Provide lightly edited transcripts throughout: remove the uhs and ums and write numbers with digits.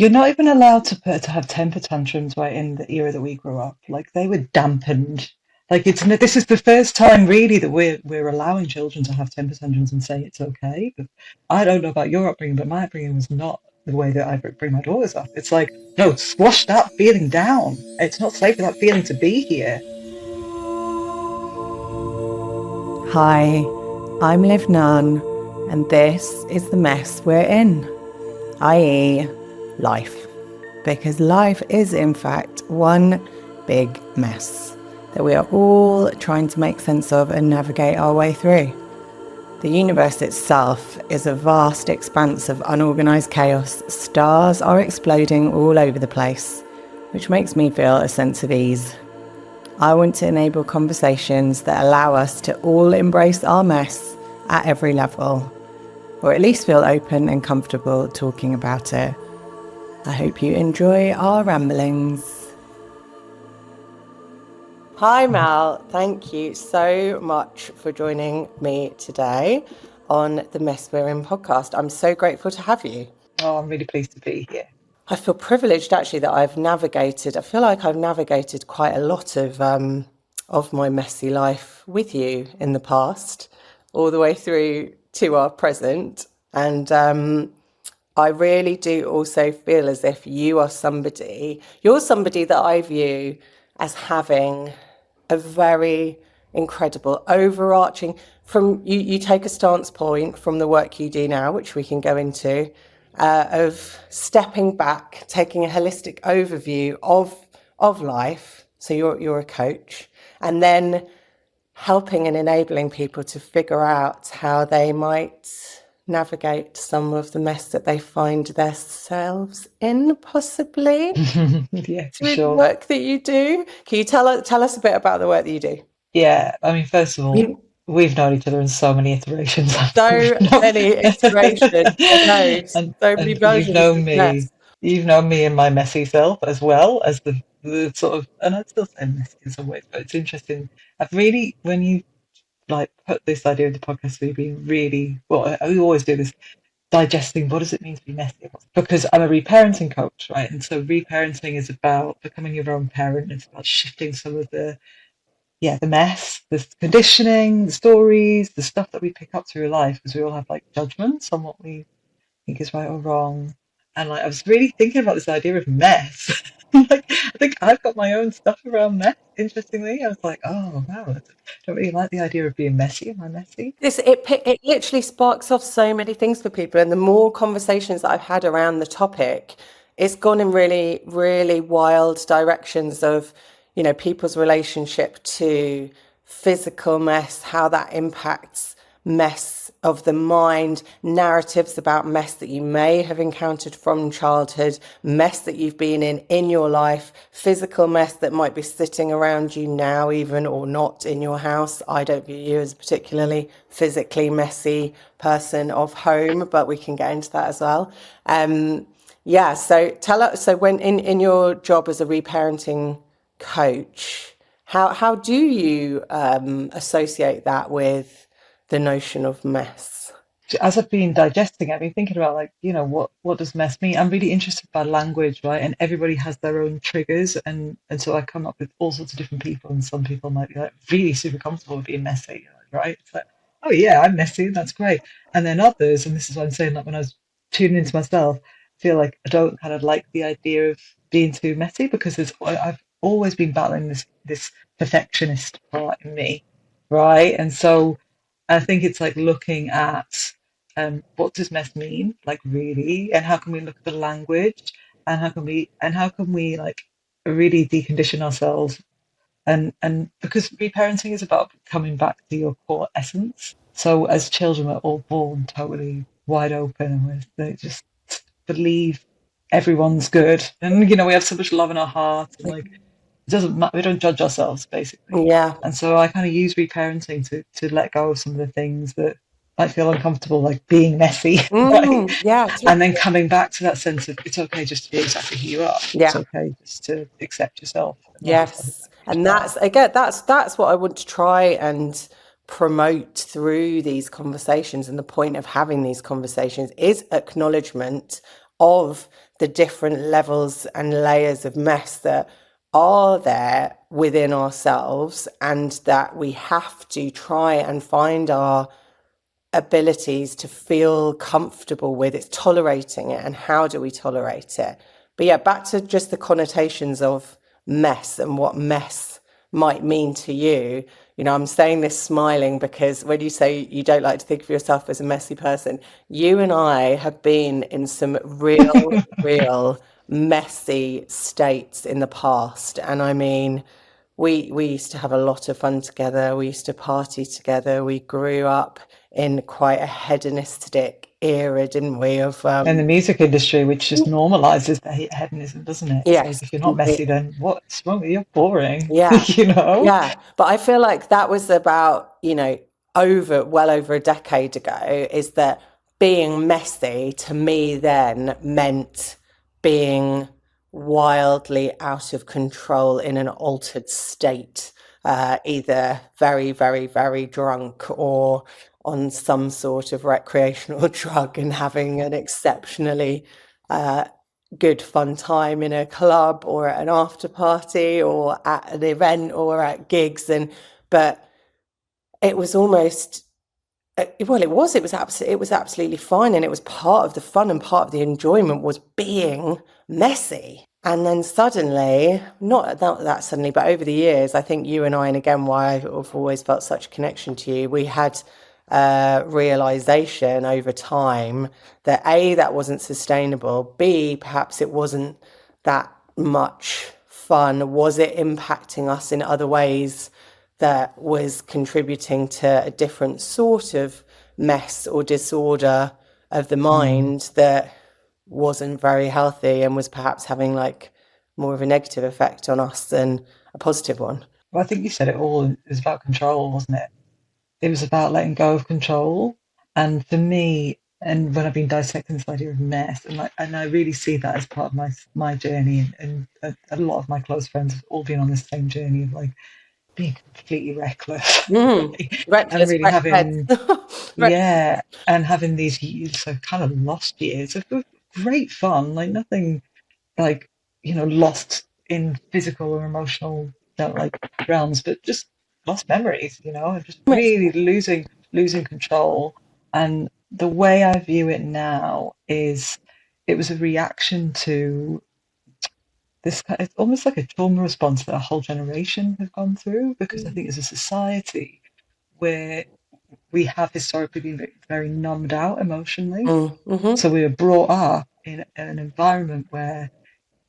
You're not even allowed to have temper tantrums right in the era that we grew up. Like they were dampened. Like this is the first time really that we're allowing children to have temper tantrums and say it's okay. But I don't know about your upbringing, but my upbringing was not the way that I bring my daughters up. It's like, no, squash that feeling down. It's not safe for that feeling to be here. Hi, I'm Liv Nunn, and this is the mess we're in, i.e. life. Because life is, in fact, one big mess that we are all trying to make sense of and navigate our way through. The universe itself is a vast expanse of unorganised chaos. Stars are exploding all over the place, which makes me feel a sense of ease. I want to enable conversations that allow us to all embrace our mess at every level, or at least feel open and comfortable talking about it. I hope you enjoy our ramblings. Hi Mel, thank you so much for joining me today on the Mess We're In podcast. I'm so grateful to have you. Oh, I'm really pleased to be here. I feel privileged actually that I feel like I've navigated quite a lot of my messy life with you in the past, all the way through to our present. And I really do also feel as if you're somebody that I view as having a very incredible overarching, from you take a stance point from the work you do now, which we can go into, of stepping back, taking a holistic overview of life. So you're a coach, and then helping and enabling people to figure out how they might navigate some of the mess that they find themselves in, possibly. Yeah, for Through the sure. work that you do. Can you tell us a bit about the work that you do? Yeah, I mean, first of all, we've known each other in so many iterations. So many iterations. I know, and so many versions of mess. you've known me in my messy self as well as the sort of, and I'd still say messy in some ways, but it's interesting. I've really, when you like put this idea of the podcast, we've been really, well, we always do this, digesting what does it mean to be messy, because I'm a reparenting coach, right? And so reparenting is about becoming your own parent. It's about shifting some of the mess, the conditioning, the stories, the stuff that we pick up through life, because we all have like judgments on what we think is right or wrong. And like I was really thinking about this idea of mess. Like I think I've got my own stuff around mess. Interestingly, I was like, oh wow, I don't really like the idea of being messy. Am I messy? It literally sparks off so many things for people, and the more conversations that I've had around the topic, it's gone in really, really wild directions of, people's relationship to physical mess, how that impacts mess of the mind, narratives about mess that you may have encountered from childhood, mess that you've been in your life, physical mess that might be sitting around you now even, or not in your house. I don't view you as a particularly physically messy person of home, but we can get into that as well. So tell us, so when in your job as a reparenting coach, how do you associate that with the notion of mess? As I've been digesting it, I've been thinking about like, what does mess mean? I'm really interested by language, right? And everybody has their own triggers, and so I come up with all sorts of different people, and some people might be like really super comfortable with being messy, right? It's like, oh yeah, I'm messy, that's great. And then others, and this is what I'm saying, like when I was tuning into myself, I feel like I don't kind of like the idea of being too messy, because I've always been battling this perfectionist part in me, right? And so I think it's like looking at what does mess mean, like really, and how can we look at the language, and how can we like really decondition ourselves, and because reparenting is about coming back to your core essence. So as children, we're all born totally wide open, and they just believe everyone's good, and we have so much love in our heart, and like it doesn't matter, we don't judge ourselves basically. Yeah. And so I kind of use reparenting to let go of some of the things that I feel uncomfortable, like being messy, right? Yeah. And then coming back to that sense of it's okay just to be exactly who you are. It's Yeah. okay just to accept yourself. Yes. And that's what I want to try and promote through these conversations. And the point of having these conversations is acknowledgement of the different levels and layers of mess that are there within ourselves, and that we have to try and find our abilities to feel comfortable with. It's tolerating it, and how do we tolerate it? But yeah, back to just the connotations of mess and what mess might mean to you. You know, I'm saying this smiling because when you say you don't like to think of yourself as a messy person, you and I have been in some real messy states in the past. And I mean, we used to have a lot of fun together. We used to party together. We grew up in quite a hedonistic era, didn't we? Of And the music industry, which just normalizes the hedonism, doesn't it? It's like yes, if you're not messy, then what's wrong with you? You're boring, yeah, you know? yeah. But I feel like that was about, well over a decade ago, is that being messy to me then meant being wildly out of control in an altered state, either very, very, very drunk or on some sort of recreational drug and having an exceptionally good fun time in a club or at an after party or at an event or at gigs. But it was almost, it was absolutely fine, and it was part of the fun, and part of the enjoyment was being messy. And then suddenly, not that suddenly, but over the years, I think you and I, and again, why I've always felt such a connection to you, we had realization over time that A, that wasn't sustainable, B, perhaps it wasn't that much fun. Was it impacting us in other ways that was contributing to a different sort of mess or disorder of the Mm. mind that wasn't very healthy and was perhaps having like more of a negative effect on us than a positive one? Well, I think you said it all. It was about control, wasn't it? It was about letting go of control. And for me, and when I've been dissecting this idea of mess, and I really see that as part of my journey, and a lot of my close friends have all been on this same journey of like being completely reckless, right? And Reckless, really reckless. having, yeah, and having these so kind of lost years of great fun, like nothing like lost in physical or emotional like realms, but just lost memories, and just really losing control. And the way I view it now is it was a reaction to this it's almost like a trauma response that a whole generation have gone through, because I think as a society where we have historically been very numbed out emotionally. Mm-hmm. So we were brought up in an environment where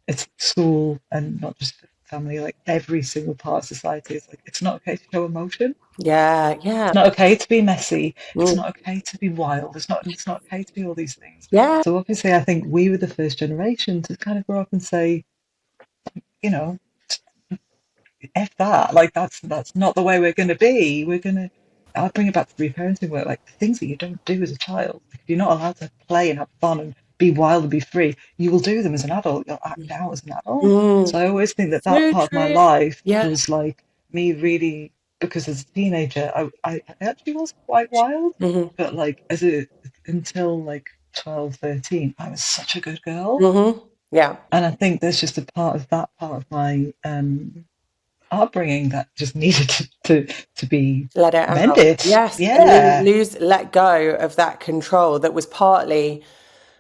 it's school and not just family, like every single part of society is like, it's not okay to show emotion. Yeah, It's yeah. not okay to be messy. It's Mm. not okay to be wild. It's not okay to be all these things. Yeah. So obviously I think we were the first generation to kind of grow up and say, you know, F that. Like that's not the way we're gonna be. I'll bring it back to reparenting work, like the things that you don't do as a child. Like, if you're not allowed to play and have fun and be wild and be free, you will do them as an adult. You'll act out as an adult. Mm. So I always think that that So part of my true. life Yeah. was like me really, because as a teenager, I actually was quite wild, Mm-hmm. but like until like 12, 13, I was such a good girl. Mm-hmm. Yeah. And I think there's just a part of that part of my upbringing that just needed to be Let it out. mended. Yes. And Yeah. let go of that control that was partly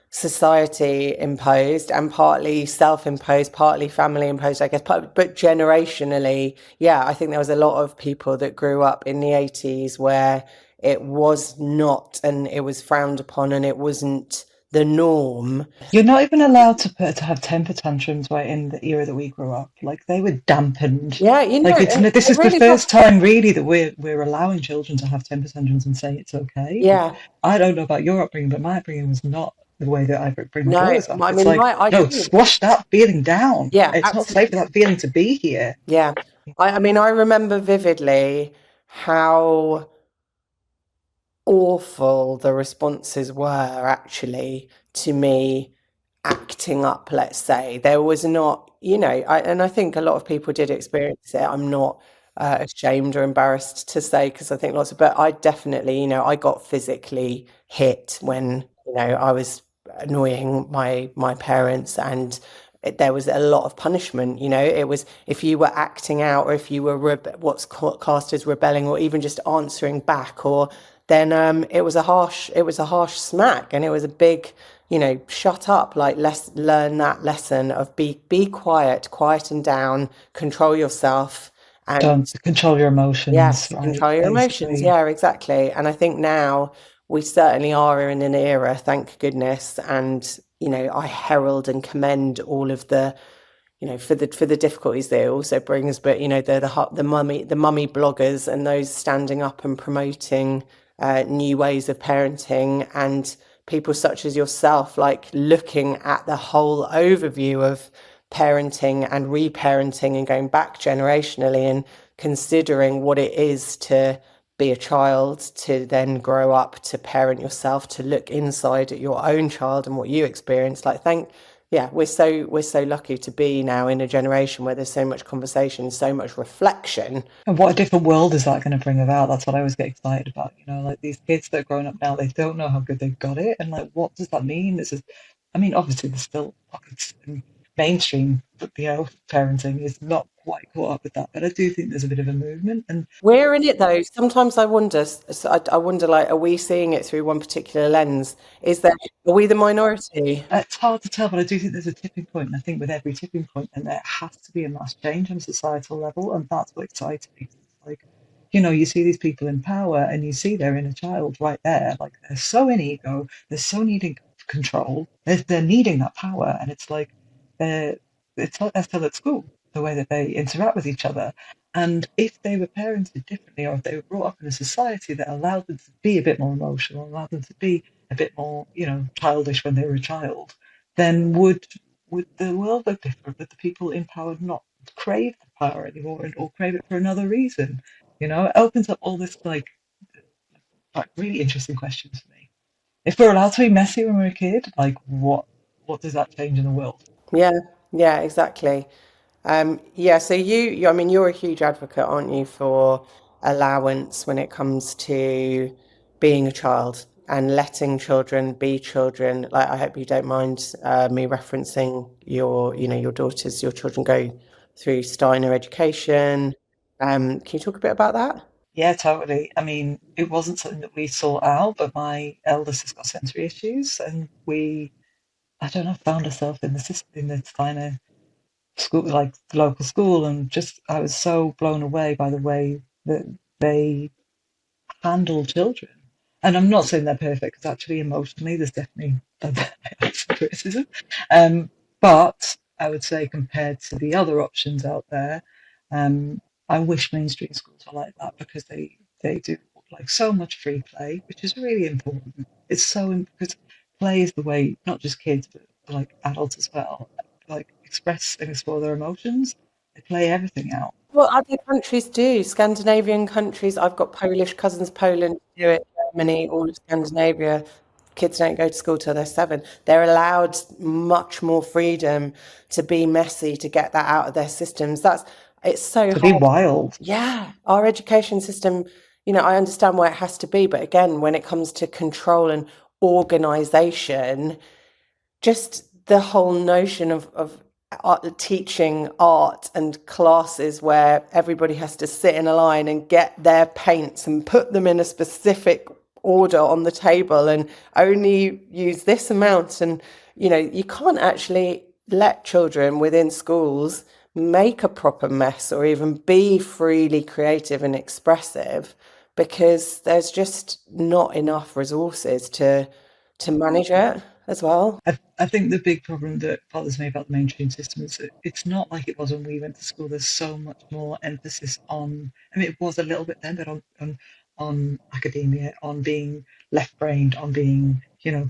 society imposed and partly self-imposed, partly family imposed, I guess, but generationally, yeah, I think there was a lot of people that grew up in the 80s where it was not, and it was frowned upon, and it wasn't the norm. You're not even allowed to have temper tantrums right in the era that we grew up. Like they were dampened. Yeah, Like it's it, this it is the really was. first time really that we're allowing children to have temper tantrums and say it's okay. Like Yeah. I don't know about your upbringing, but my upbringing was not the way that I bring my No, daughters up. I It's mean, like, I no, didn't. squash that feeling down. Yeah, It's not safe for absolutely. that feeling to be here. Yeah. I mean, I remember vividly how awful the responses were actually to me acting up, let's say. There was not, and I think a lot of people did experience it. I'm not ashamed or embarrassed to say, because I think but I definitely, I got physically hit when, I was annoying my parents, and there was a lot of punishment. It was if you were acting out, or if you were what's cast as rebelling, or even just answering back, or then it was a harsh smack, and it was a big, shut up, like let's learn that lesson of be quiet, quieten down, control yourself, and Don't control your emotions, yes, right? control your emotions. Basically. Yeah, exactly. And I think now we certainly are in an era, thank goodness. And, I herald and commend all of the, for the difficulties that it also brings, but the mummy bloggers and those standing up and promoting new ways of parenting, and people such as yourself, like looking at the whole overview of parenting and reparenting and going back generationally and considering what it is to be a child, to then grow up to parent yourself, to look inside at your own child and what you experienced. Like, yeah, we're so lucky to be now in a generation where there's so much conversation, so much reflection. And what a different world is that going to bring about? That's what I always get excited about. Like these kids that are growing up now, they don't know how good they've got it. And like, what does that mean? I mean, obviously there's still pockets in mainstream, but parenting is not quite caught up with that. But I do think there's a bit of a movement. And We're in it though. Sometimes I wonder, I wonder, like, are we seeing it through one particular lens? Are we the minority? it's hard to tell, but I do think there's a tipping point. And I think with every tipping point, then there has to be a mass change on a societal level. And that's what excites me. It's like, you see these people in power and you see their inner child right there. Like they're so in ego, they're so needing control, they're needing that power. And it's like, they're, it's like they're still at school, the way that they interact with each other. And if they were parented differently, or if they were brought up in a society that allowed them to be a bit more emotional, allowed them to be a bit more, childish when they were a child, then would the world look different? Would the people in power not crave the power anymore, or crave it for another reason? It opens up all this like really interesting questions for me. If we're allowed to be messy when we're a kid, like what does that change in the world? Yeah, yeah, exactly. Yeah, so I mean, you're a huge advocate, aren't you, for allowance when it comes to being a child and letting children be children. Like, I hope you don't mind me referencing your children go through Steiner education. Can you talk a bit about that? Yeah, totally. I mean, it wasn't something that we sought out, but my eldest has got sensory issues, and I don't know, found herself in the system, in this kind of school, like local school, and just I was so blown away by the way that they handle children. And I'm not saying they're perfect, because actually emotionally there's definitely some criticism. Um, but I would say compared to the other options out there, um, I wish mainstream schools were like that, because they do like so much free play, which is really important. It's because play is the way not just kids but like adults as well, like express and explore their emotions. They play everything out. Well, other countries do. Scandinavian countries. I've got Polish cousins. Poland do it. Germany, all of Scandinavia. Kids don't go to school till they're 7. They're allowed much more freedom to be messy, to get that out of their systems. It's so To be hard. wild. Yeah, our education system, I understand where it has to be, but again, when it comes to control and organization, just the whole notion of teaching art and classes where everybody has to sit in a line and get their paints and put them in a specific order on the table and only use this amount. And, you can't actually let children within schools make a proper mess or even be freely creative and expressive, because there's just not enough resources to manage it as well. I think the big problem that bothers me about the mainstream system is that it's not like it was when we went to school. There's so much more emphasis on, I mean, it was a little bit then, but on academia, on being left-brained, on being,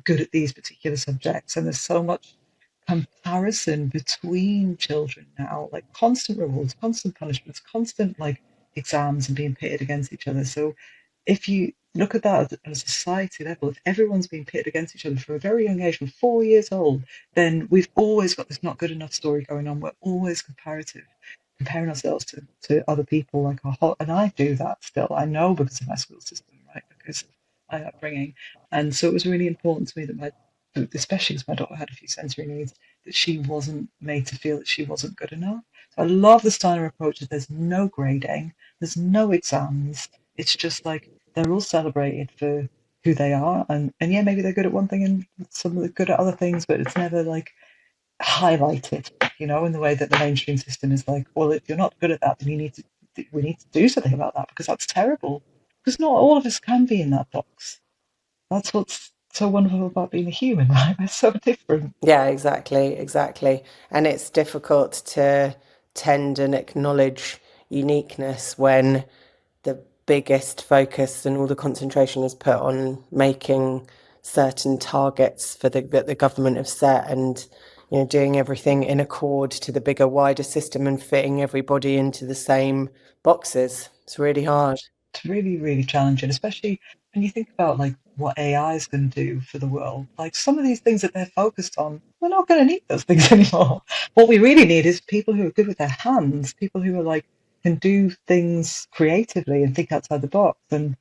good at these particular subjects. And there's so much comparison between children now, like constant rewards, constant punishments, constant like exams and being pitted against each other. So if you look at that at a society level, if everyone's being pitted against each other from a very young age, from 4 years old, then we've always got this not good enough story going on. We're always comparing ourselves to other people, like and I do that still. I know because of my school system, right? Because of my upbringing. And so it was really important to me that my especially because my daughter had a few sensory needs, that she wasn't made to feel that she wasn't good enough. So I love the Steiner approach that there's no grading, there's no exams. It's just like they're all celebrated for who they are, and yeah, maybe they're good at one thing and some of them are good at other things, but it's never like highlighted, in the way that the mainstream system is like, well, if you're not good at that, then we need to do something about that because that's terrible. Because not all of us can be in that box. That's what's so wonderful about being a human, right? We're so different. Yeah, exactly, exactly. And it's difficult to tend and acknowledge uniqueness when the biggest focus and all the concentration is put on making certain targets for that the government have set, and doing everything in accord to the bigger, wider system and fitting everybody into the same boxes. It's really hard. It's really, really challenging, especially when you think about like what AI is going to do for the world. Like some of these things that they're focused on, we're not going to need those things anymore. What we really need is people who are good with their hands, people who are like can do things creatively and think outside the box. And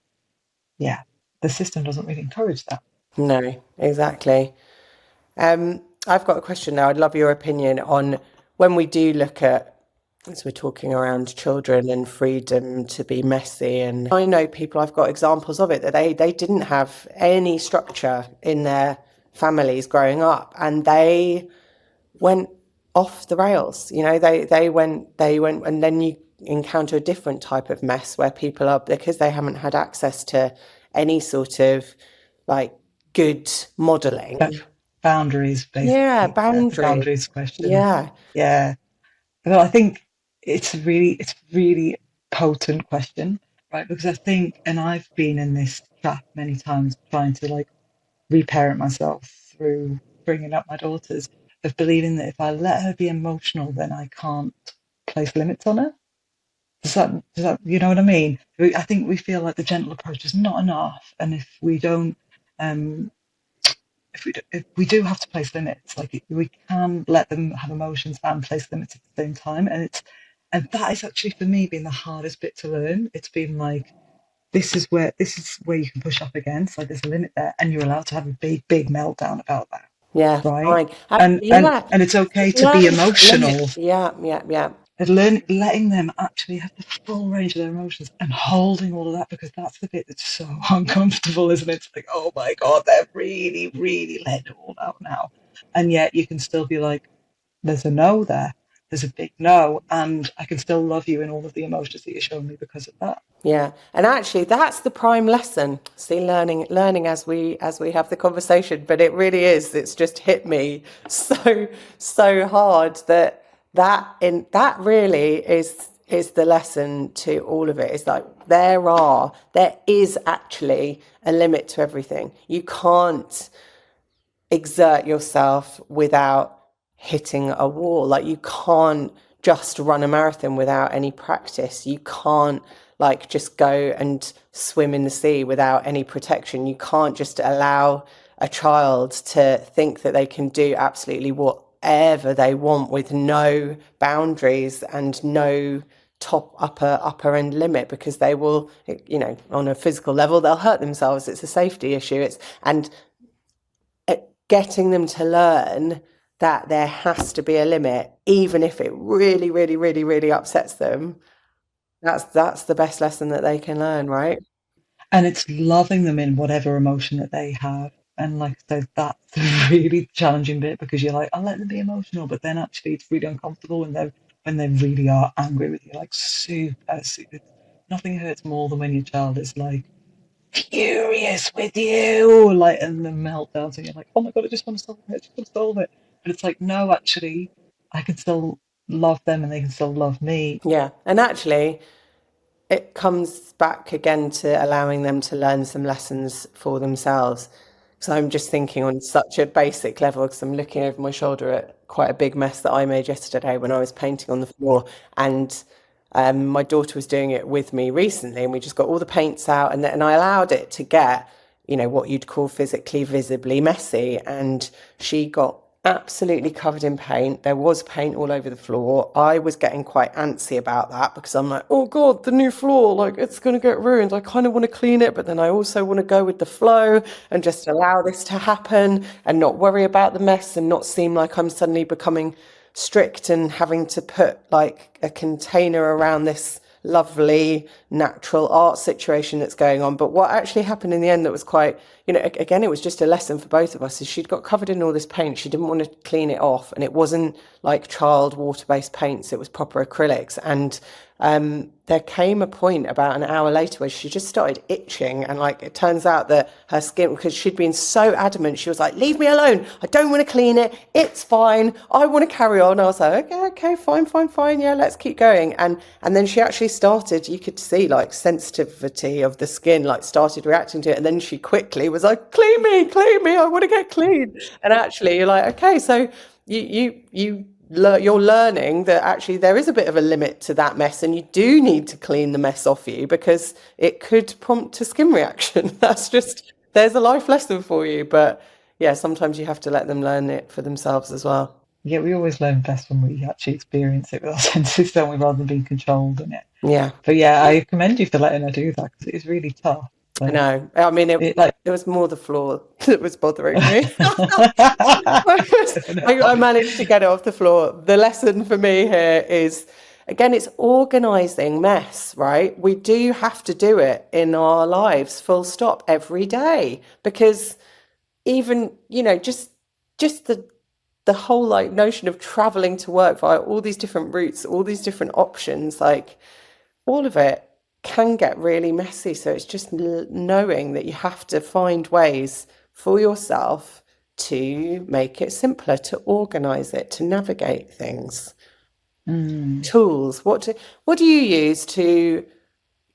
yeah, the system doesn't really encourage that. No, exactly. I've got a question now. I'd love your opinion on when we do look at, as we're talking around children and freedom to be messy. And I know people, I've got examples of it, that they didn't have any structure in their families growing up, and they went off the rails. They went, and then you encounter a different type of mess where people are, because they haven't had access to any sort of like good But modeling. boundaries, Yeah, basically, the boundary. boundaries question. Yeah. Yeah. Well, I think it's really potent question, right? Because I think, and I've been in this trap many times, trying to like reparent myself through bringing up my daughters, of believing that if I let her be emotional, then I can't place limits on her. Does that, you know what I mean? I think we feel like the gentle approach is not enough, and um, if we do have to place limits, like we can let them have emotions and place limits at the same time, and that is actually for me been the hardest bit to learn. It's been like this is where you can push up against, like there's a limit there, and you're allowed to have a big meltdown about that, Yeah, right? fine. And and Yeah, and it's okay it's to be learning to limit. emotional. Yeah, yeah, yeah, And letting them actually have the full range of their emotions and holding all of that, because that's the bit that's so uncomfortable, isn't it? It's like, oh my God, they're really, really letting it all out now. And yet you can still be like, there's a no there. There's a big no. And I can still love you in all of the emotions that you're showing me because of that. yeah. And actually, that's the prime lesson. See, learning as we have the conversation. But it really is. It's just hit me so hard that really is the lesson to all of it. It's like there is actually a limit to everything. You can't exert yourself without hitting a wall. Like you can't just run a marathon without any practice. You can't like just go and swim in the sea without any protection. You can't just allow a child to think that they can do absolutely whatever they want with no boundaries and no top upper end limit, because they will, on a physical level they'll hurt themselves. It's a safety issue. It's and getting them to learn that there has to be a limit, even if it really, really, really, really upsets them. That's the best lesson that they can learn, right? And it's loving them in whatever emotion that they have. And like I said, that's the really challenging bit, because you're like, I'll let them be emotional, but then actually it's really uncomfortable when they really are angry with you, like super. Nothing hurts more than when your child is like furious with you, like, and the meltdowns, and you're like, oh my God, I just want to solve it, I just want to solve it. But it's like, no, actually, I can still love them and they can still love me. Yeah. And actually, it comes back again to allowing them to learn some lessons for themselves. So I'm just thinking on such a basic level, because I'm looking over my shoulder at quite a big mess that I made yesterday when I was painting on the floor. And my daughter was doing it with me recently, and we just got all the paints out, and I allowed it to get, what you'd call physically, visibly messy. And she got absolutely covered in paint. There was paint all over the floor. I was getting quite antsy about that because I'm like, oh God, the new floor, like it's going to get ruined. I kind of want to clean it, but then I also want to go with the flow and just allow this to happen and not worry about the mess and not seem like I'm suddenly becoming strict and having to put like a container around this lovely natural art situation that's going on. But what actually happened in the end that was quite, again, it was just a lesson for both of us, is she'd got covered in all this paint. She didn't want to clean it off. And it wasn't like child water-based paints, it was proper acrylics. And there came a point about an hour later where she just started itching, and like it turns out that her skin, because she'd been so adamant, she was like, leave me alone, I don't want to clean it, it's fine, I want to carry on. I was like, okay, fine, yeah, let's keep going. And then she actually started, you could see like sensitivity of the skin like started reacting to it, and then she quickly was like, clean me, I want to get clean. And actually you're like, okay, so you're learning that actually there is a bit of a limit to that mess, and you do need to clean the mess off you because it could prompt a skin reaction. That's just, there's a life lesson for you. But yeah, sometimes you have to let them learn it for themselves as well. Yeah, we always learn best when we actually experience it with our senses, don't we, rather than being controlled in it. Yeah, But yeah, I commend you for letting her do that because it is really tough. I Like know. I mean, it, like it was more the floor that was bothering me. I I managed to get it off the floor. The lesson for me here is, again, it's organizing mess, right? We do have to do it in our lives, full stop, every day, because even, just the whole like notion of traveling to work via all these different routes, all these different options, like all of it can get really messy. So it's just knowing that you have to find ways for yourself to make it simpler, to organize it, to navigate things. mm, Tools. What do you use to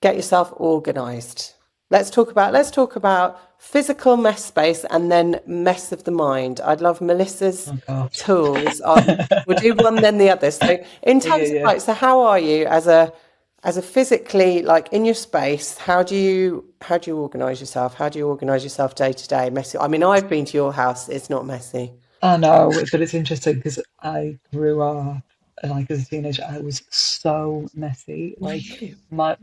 get yourself organized? Let's talk about physical mess space and then mess of the mind. I'd love Melissa's oh gosh. tools. We'll do one then the other. So in Yeah, terms of yeah. like, so how are you as a physically, like in your space, how do you organize yourself? How do you organize yourself day to day? Messy. I mean, I've been to your house. It's not messy. I know, but it's interesting because I grew up like as a teenager. I was so messy. Were Like you? my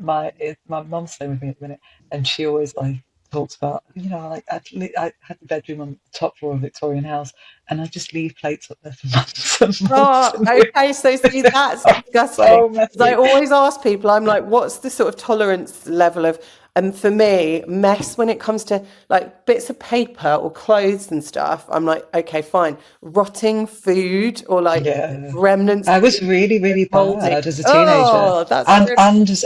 mum's staying with me at the minute, and she always like talks about like I had the bedroom on the top floor of Victorian house, and I just leave plates up there for months and months, Oh, and okay. So see, that's disgusting. so Because I messy. always ask people, I'm like, what's the sort of tolerance level of, and for me, mess when it comes to like bits of paper or clothes and stuff, I'm like, okay, fine. Rotting food or like Yeah, remnants I of was really, really molding. bad as a teenager, Oh, that's and really,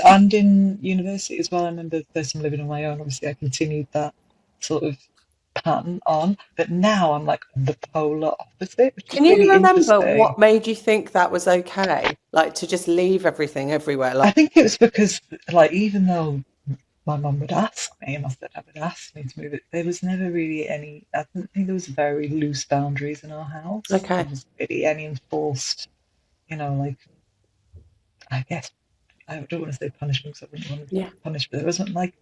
and in university as well. I remember there's some living on my own. Obviously, I continued that sort of pattern on, but now I'm like the polar opposite, which is can you really remember interesting. what made you think that was okay? Like to just leave everything everywhere? I Like, think it was because, like, even though my mum would ask me, and my stepdad would ask me to move it, there was never really any. I don't think there was very loose boundaries in our house. There okay. wasn't really any enforced, like I guess I don't want to say punishment because I wouldn't want to be Yeah. punished, but there wasn't like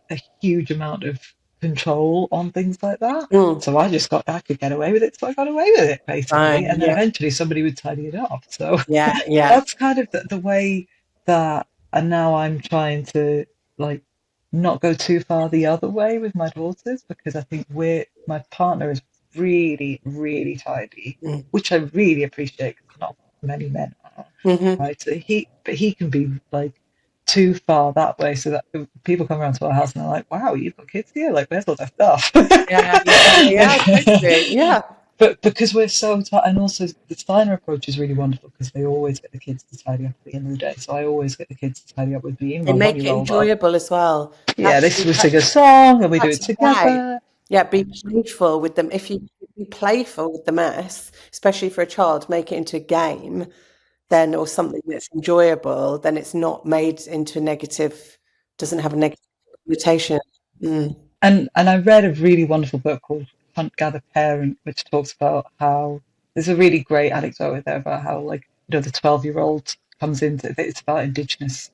a huge amount of control on things like that. Mm. So I could get away with it, so I got away with it basically, Fine. and then Yeah. eventually somebody would tidy it up. So Yeah. Yeah. that's kind of the way that, and now I'm trying to like not go too far the other way with my daughters because I think my partner is really, really tidy, Mm. which I really appreciate because not many men are, Hmm. right? So he can be like too far that way, so that people come around to our house and they're like, "Wow, you've got kids here? Like, where's all that stuff?" Yeah, yeah, yeah, totally. Yeah. But because we're so tight, and also the Steiner approach is really wonderful because they always get the kids to tidy up at the end of the day. So I always get the kids to tidy up with me, even They my make it one-year-old. enjoyable as well. Yeah, Actually, this we sing a song and we do have it to play. together. Yeah, be playful with them. If you be playful with the mess, especially for a child, make it into a game, then or something that's enjoyable, then it's not made into a negative, doesn't have a negative connotation. Mm. And I read a really wonderful book called Hunt, Gather, Parent, which talks about how there's a really great anecdote there about how like the 12-year-old comes into it's about indigenous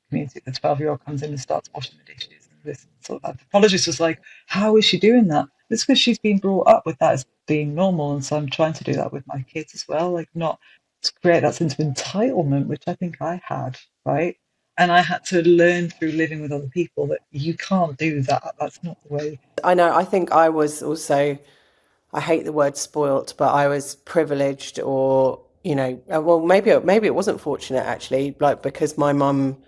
community. The 12-year-old comes in and starts washing the dishes. And this sort of anthropologist was like, "How is she doing that?" it's because she's been brought up with that as being normal, and so I'm trying to do that with my kids as well, like not to create that sense of entitlement, which I think I had, right? And I had to learn through living with other people that you can't do that. That's not the way. I know, I think I was also, I hate the word spoilt, but I was privileged, or well, maybe it wasn't fortunate actually, like because my mum,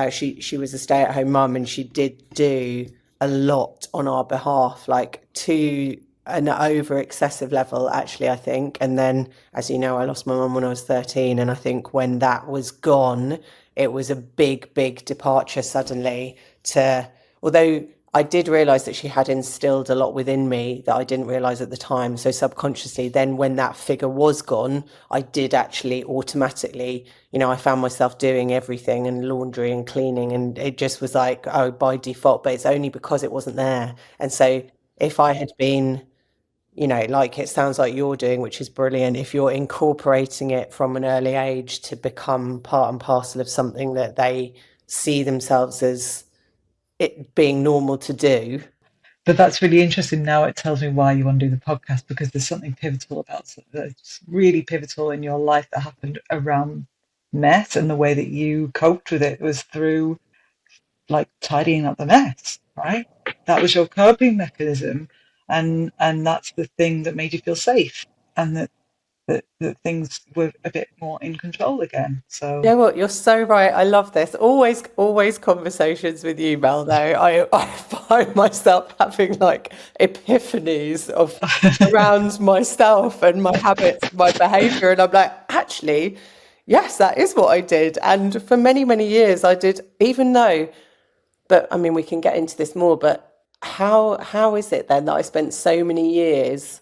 she was a stay-at-home mum, and she did do a lot on our behalf, like to an over excessive level, actually, I think. And then, as you know, I lost my mum when I was 13, and I think when that was gone, it was a big, big departure suddenly to, although I did realize that she had instilled a lot within me that I didn't realize at the time. So subconsciously, then when that figure was gone, I did actually automatically, I found myself doing everything, and laundry and cleaning, and it just was like, oh, by default, but it's only because it wasn't there. And so if I had been, like it sounds like you're doing, which is brilliant, if you're incorporating it from an early age to become part and parcel of something that they see themselves as it being normal to do. But that's really interesting. Now it tells me why you want to do the podcast, because there's something pivotal about that's really pivotal in your life that happened around mess, and the way that you coped with it was through like tidying up the mess, right? That was your coping mechanism, and that's the thing that made you feel safe, and that things were a bit more in control again. You So know what? You're so right. I love this. Always conversations with you, Mel, though. I find myself having like epiphanies of around myself and my habits, my behavior. And I'm like, actually, yes, that is what I did. And for many, many years I did, even though, but I mean, we can get into this more, but how is it then that I spent so many years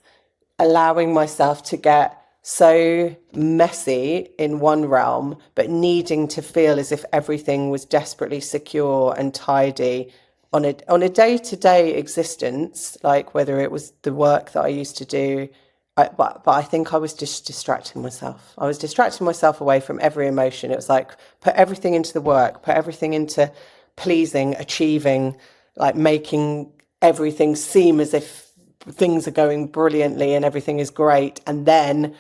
allowing myself to get so messy in one realm, but needing to feel as if everything was desperately secure and tidy on a day-to-day existence, like whether it was the work that I used to do. But I think I was just distracting myself. I was distracting myself away from every emotion. It was like put everything into the work, put everything into pleasing, achieving, like making everything seem as if things are going brilliantly and everything is great. And then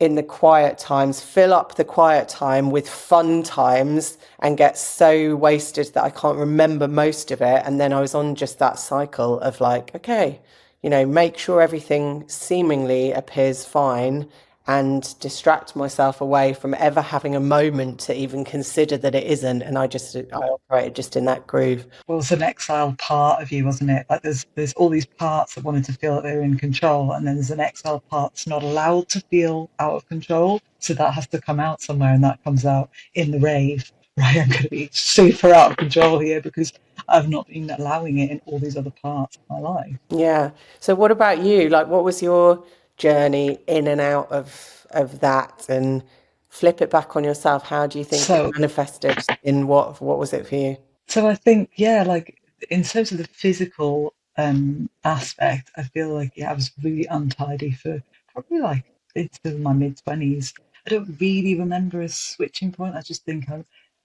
in the quiet times, fill up the quiet time with fun times and get so wasted that I can't remember most of it. And then I was on just that cycle of like, okay, make sure everything seemingly appears fine and distract myself away from ever having a moment to even consider that it isn't. And I operated just in that groove. well, it was an exiled part of you, wasn't it? Like there's all these parts that wanted to feel that they were in control, and then there's an exiled part that's not allowed to feel out of control. So that has to come out somewhere, and that comes out in the rave. Right, I'm going to be super out of control here because I've not been allowing it in all these other parts of my life. Yeah. So what about you? Like, what was your journey in and out of that, and flip it back on yourself? How do you think it So manifested in what was it for you? So I think, yeah, like in terms of the physical aspect, I feel like I was really untidy for probably like into my mid 20s. I don't really remember a switching point. I just think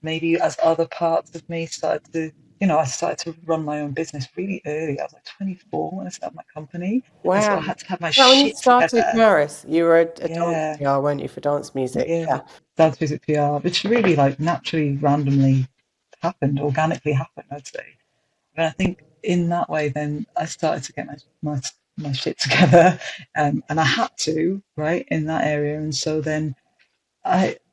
maybe as other parts of me started to, I started to run my own business really early. I was like 24 when I started my company, and so I Wow. had to have my Well, when you shit started together. Maris, you were a dance Yeah, PR, weren't you, for dance music? yeah, Yeah. dance music PR, which really like naturally, randomly happened, organically happened, I'd say. But I think in that way, then I started to get my shit together, and I had to, right, in that area. And so then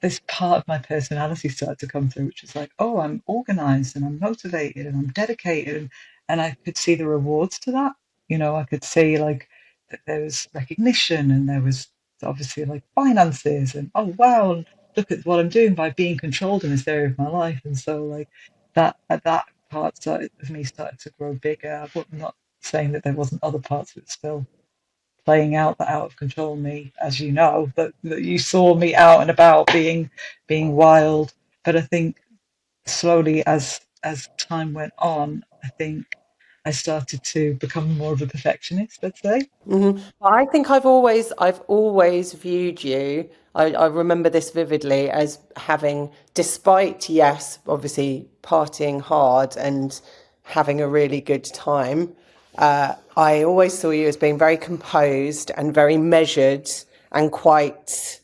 this part of my personality started to come through, which was like, oh, I'm organized and I'm motivated and I'm dedicated, and I could see the rewards to that. I could see like that there was recognition, and there was obviously like finances, and oh wow, look at what I'm doing by being controlled in this area of my life. And so like that part of me started to grow bigger. I'm not saying that there wasn't other parts of it still playing out, that out of control me, as you know, that you saw me out and about being wild. But I think slowly as time went on, I think I started to become more of a perfectionist, let's say. I think I've always viewed you. I remember this vividly as having, despite, yes, obviously partying hard and having a really good time, I always saw you as being very composed and very measured and quite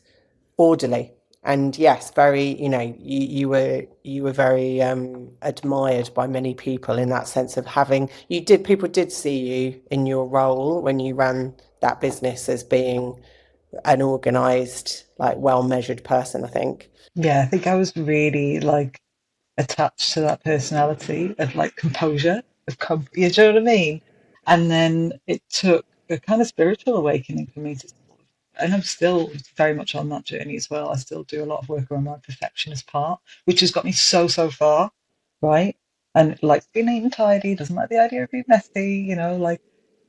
orderly. And yes, very, you were very admired by many people in that sense of having, people did see you in your role when you ran that business as being an organized, like well measured person, I think. Yeah, I think I was really like attached to that personality of like composure, you know what I mean? And then it took a kind of spiritual awakening for me to, and I'm still very much on that journey as well. I still do a lot of work around my perfectionist part, which has got me so far, right? And likes being neat and tidy, doesn't like the idea of being messy, like.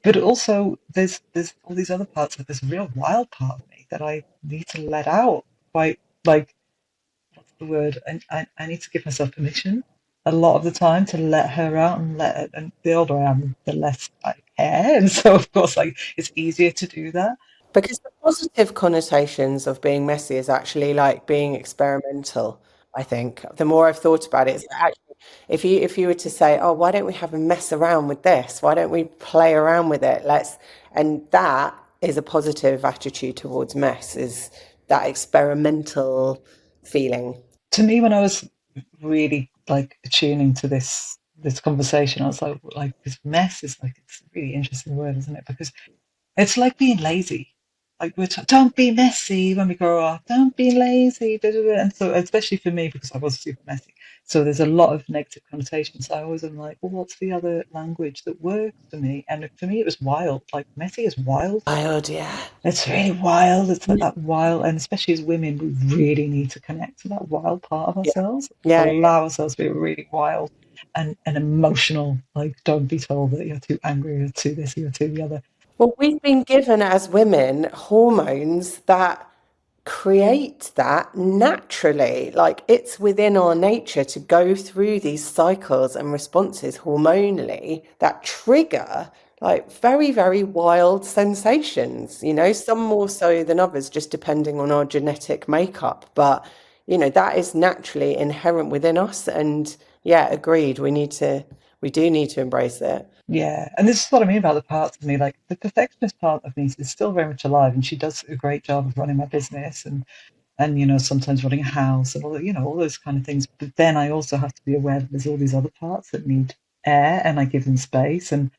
But also, there's all these other parts of this real wild part of me that I need to let out. Quite like, what's the word? I need to give myself permission a lot of the time to let her out and let it. And the older I am, the less I care. And so, of course, like it's easier to do that. Because the positive connotations of being messy is actually like being experimental, I think. The more I've thought about it, it's actually, if you were to say, oh, why don't we have a mess around with this? Why don't we play around with it? And that is a positive attitude towards mess, is that experimental feeling. To me, when I was really like attuning to this conversation, I was like this mess is like, it's a really interesting word, isn't it? Because it's like being lazy. Like don't be messy when we grow up. Don't be lazy. Da, da, da. And so, especially for me, because I was super messy, so there's a lot of negative connotations. So I always am like, well, what's the other language that works for me? And for me, it was wild. Like messy is wild. Wild, yeah. It's really wild. It's like that wild, and especially as women, we really need to connect to that wild part of Yeah. ourselves. Yeah. Allow ourselves to be really wild and emotional. Like, don't be told that you're too angry, or too this, or you're too the other. Well, we've been given as women hormones that create that naturally. Like it's within our nature to go through these cycles and responses hormonally that trigger like very, very wild sensations, some more so than others, just depending on our genetic makeup. But, that is naturally inherent within us. And yeah, agreed. We do need to embrace it. Yeah, and this is what I mean about the parts of me. Like the perfectionist part of me is still very much alive, and she does a great job of running my business and sometimes running a house and all those kind of things. But then I also have to be aware that there's all these other parts that need air, and I give them space. And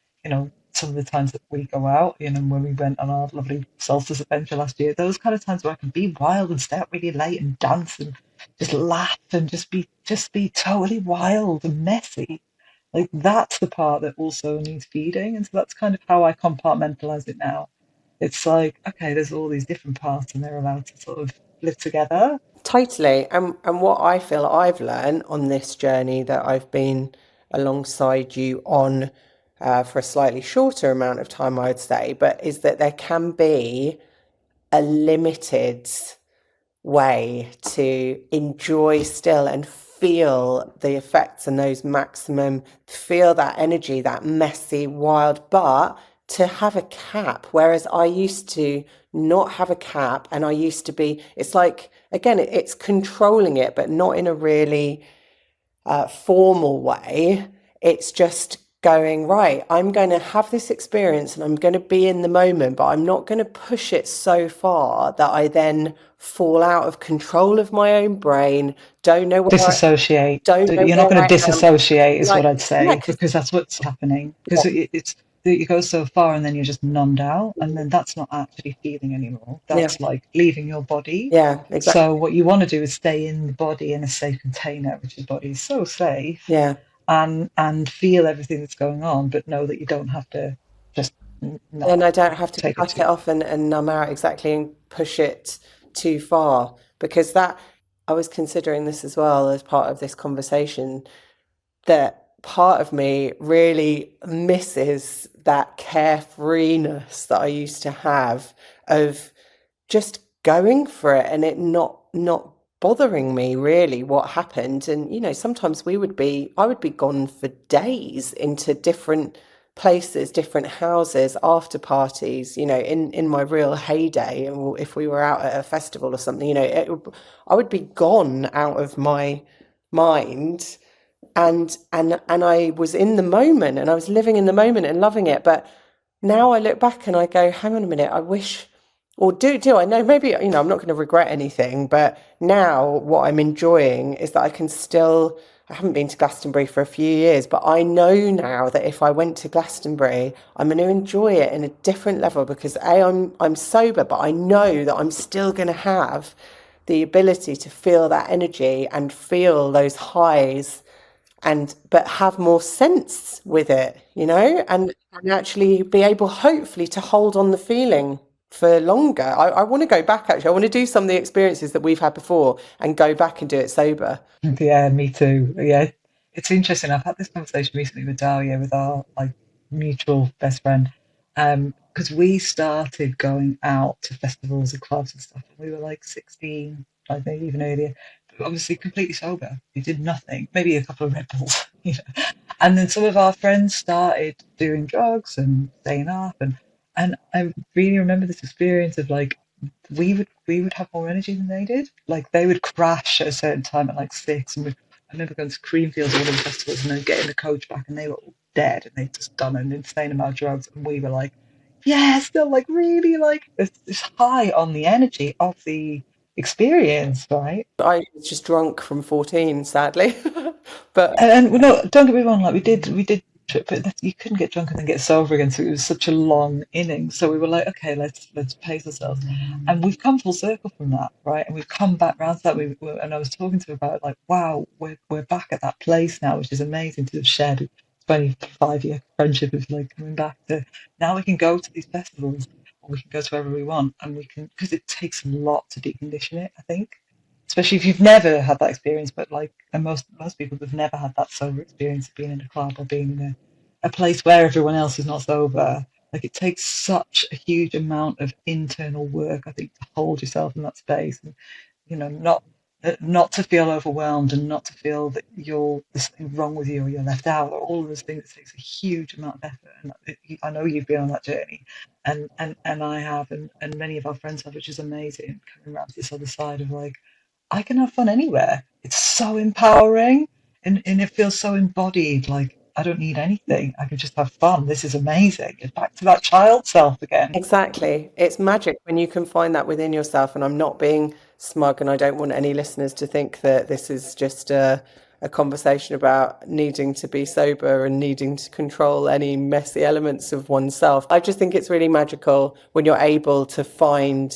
some of the times that we go out, when we went on our lovely solstice adventure last year, those kind of times where I can be wild and stay up really late and dance and just laugh and just be totally wild and messy. Like that's the part that also needs feeding, and so that's kind of how I compartmentalize it now. It's like, okay, there's all these different parts, and they're allowed to sort of live together. Totally. And what I feel I've learned on this journey that I've been alongside you on for a slightly shorter amount of time, I would say, but is that there can be a limited way to enjoy still and feel the effects and those maximum, feel that energy, that messy, wild, but to have a cap. Whereas I used to not have a cap and I used to be, it's like, again, it's controlling it, but not in a really formal way. It's just going, right, I'm going to have this experience and I'm going to be in the moment, but I'm not going to push it so far that I then fall out of control of my own brain, don't know where I Disassociate. don't know You're not where going I to am. disassociate, is Like, what I'd yeah, say, because because that's what's happening. Because it's that you go so far and then you're just numbed out, and then that's not actually feeling anymore. yeah, That's like leaving your body. yeah, exactly. So what you want to do is stay in the body in a safe container, which your body is so safe, Yeah. and feel everything that's going on, but know that you don't have to just Then not I don't have to take it cut too it far. off and numb out exactly and push it too far. Because that, I was considering this as well as part of this conversation, that part of me really misses that carefreeness that I used to have of just going for it and it not bothering me really what happened. And sometimes I would be gone for days into different places, different houses, after parties, in my real heyday. And if we were out at a festival or something, I would be gone out of my mind and I was in the moment and I was living in the moment and loving it. But now I look back and I go, hang on a minute, I wish, or do I know, maybe, I'm not going to regret anything, but now what I'm enjoying is that I haven't been to Glastonbury for a few years, but I know now that if I went to Glastonbury, I'm going to enjoy it in a different level because I'm sober, but I know that I'm still going to have the ability to feel that energy and feel those highs and but have more sense with it, and actually be able hopefully to hold on the feeling for longer. I want to go back actually. I want to do some of the experiences that we've had before and go back and do it sober. Yeah, me too. Yeah, it's interesting. I've had this conversation recently with Daria, with our like mutual best friend, because we started going out to festivals and clubs and stuff when we were like 16, like maybe even earlier. But obviously, completely sober. We did nothing. Maybe a couple of Red Bulls, And then some of our friends started doing drugs and staying up, and I really remember this experience of like we would have more energy than they did. Like they would crash at a certain time at like 6, and I remember going to Creamfields, one of the festivals, and then getting the coach back, and they were all dead, and they'd just done an insane amount of drugs, and we were like, yeah, still like really like it's high on the energy of the experience, right? I was just drunk from 14, sadly. But And well, no, don't get me wrong. Like we did, but you couldn't get drunk and then get sober again. So it was such a long innings. So we were like, okay, let's pace ourselves. And we've come full circle from that, right? And we've come back round to that. And I was talking to her about like, wow, we're back at that place now, which is amazing to have shared a 25-year friendship of like coming back to now we can go to these festivals or we can go to wherever we want, and we can because it takes a lot to decondition it. I think especially if you've never had that experience. But like, and most people have never had that sober experience of being in a club or being in a place where everyone else is not sober. Like, it takes such a huge amount of internal work, I think, to hold yourself in that space, and not to feel overwhelmed and not to feel that there's something wrong with you or you're left out or all of those things. It takes a huge amount of effort, and I know you've been on that journey, and I have, and many of our friends have, which is amazing. Coming around to this other side of like, I can have fun anywhere. It's so empowering, and it feels so embodied. Like, I don't need anything. I can just have fun. This is amazing. It's back to that child self again. exactly. It's magic when you can find that within yourself. And I'm not being smug, and I don't want any listeners to think that this is just a conversation about needing to be sober and needing to control any messy elements of oneself. I just think it's really magical when you're able to find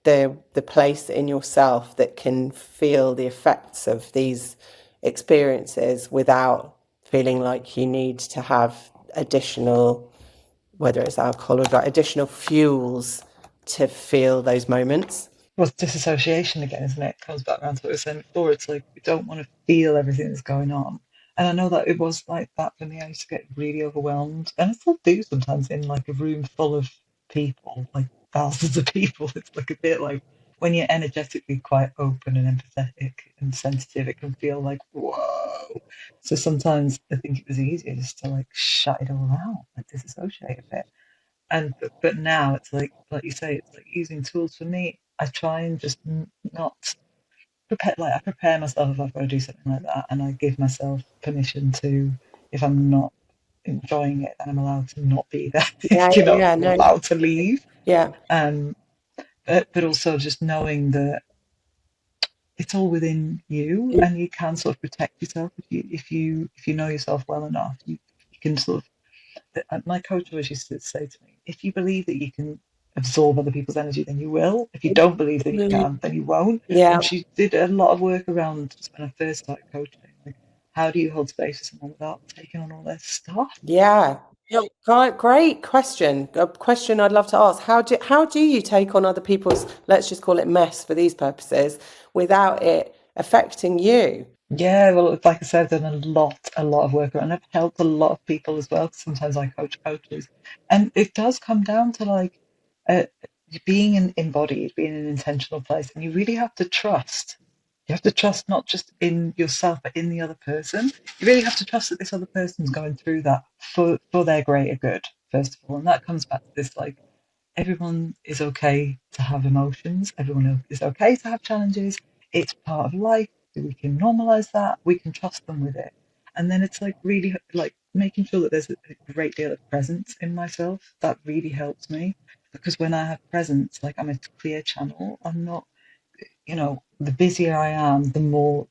the place in yourself that can feel the effects of these experiences without feeling like you need to have additional, whether it's alcohol or drug, additional fuels to feel those moments. Well, it's disassociation again, isn't it? It comes back around to what we were saying before. It's like we don't want to feel everything that's going on. And I know that it was like that for me. I used to get really overwhelmed, and I still do sometimes in like a room full of people, like thousands of people. It's like a bit like when you're energetically quite open and empathetic and sensitive, it can feel like, whoa. So sometimes I think it was easier just to like shut it all out, like disassociate a bit. And but now it's like you say, it's like using tools. For me, I try and just not prepare. Like, I prepare myself if I've got to do something like that, and I give myself permission to, if I'm not enjoying it, then I'm allowed to not be there. Yeah, yeah, I'm no, allowed to leave. yeah, um but also just knowing that it's all within you, and you can sort of protect yourself if you know yourself well enough. You can sort of, my coach always used to say to me, if you believe that you can absorb other people's energy, then you will. If you don't believe that you can, then you won't. yeah, And she did a lot of work around just when I first started coaching. Like, how do you hold space for someone without taking on all their stuff? yeah. Yeah, great question. A question I'd love to ask. How do you take on other people's, let's just call it mess for these purposes, without it affecting you? Yeah, well, like I said, I've done a lot of work, and I've helped a lot of people as well. 'Cause sometimes I coach coaches, and it does come down to like uh, being embodied, being in an intentional place, and you really have to trust. You have to trust not just in yourself, but in the other person. You really have to trust that this other person's going through that for their greater good, first of all, and that comes back to this like everyone is okay to have emotions. Everyone is okay to have challenges. It's part of life. We can normalize that. We can trust them with it. And then it's like really like making sure that there's a great deal of presence in myself. That really helps me because when I have presence, like I'm a clear channel. I'm not, the busier I am, the more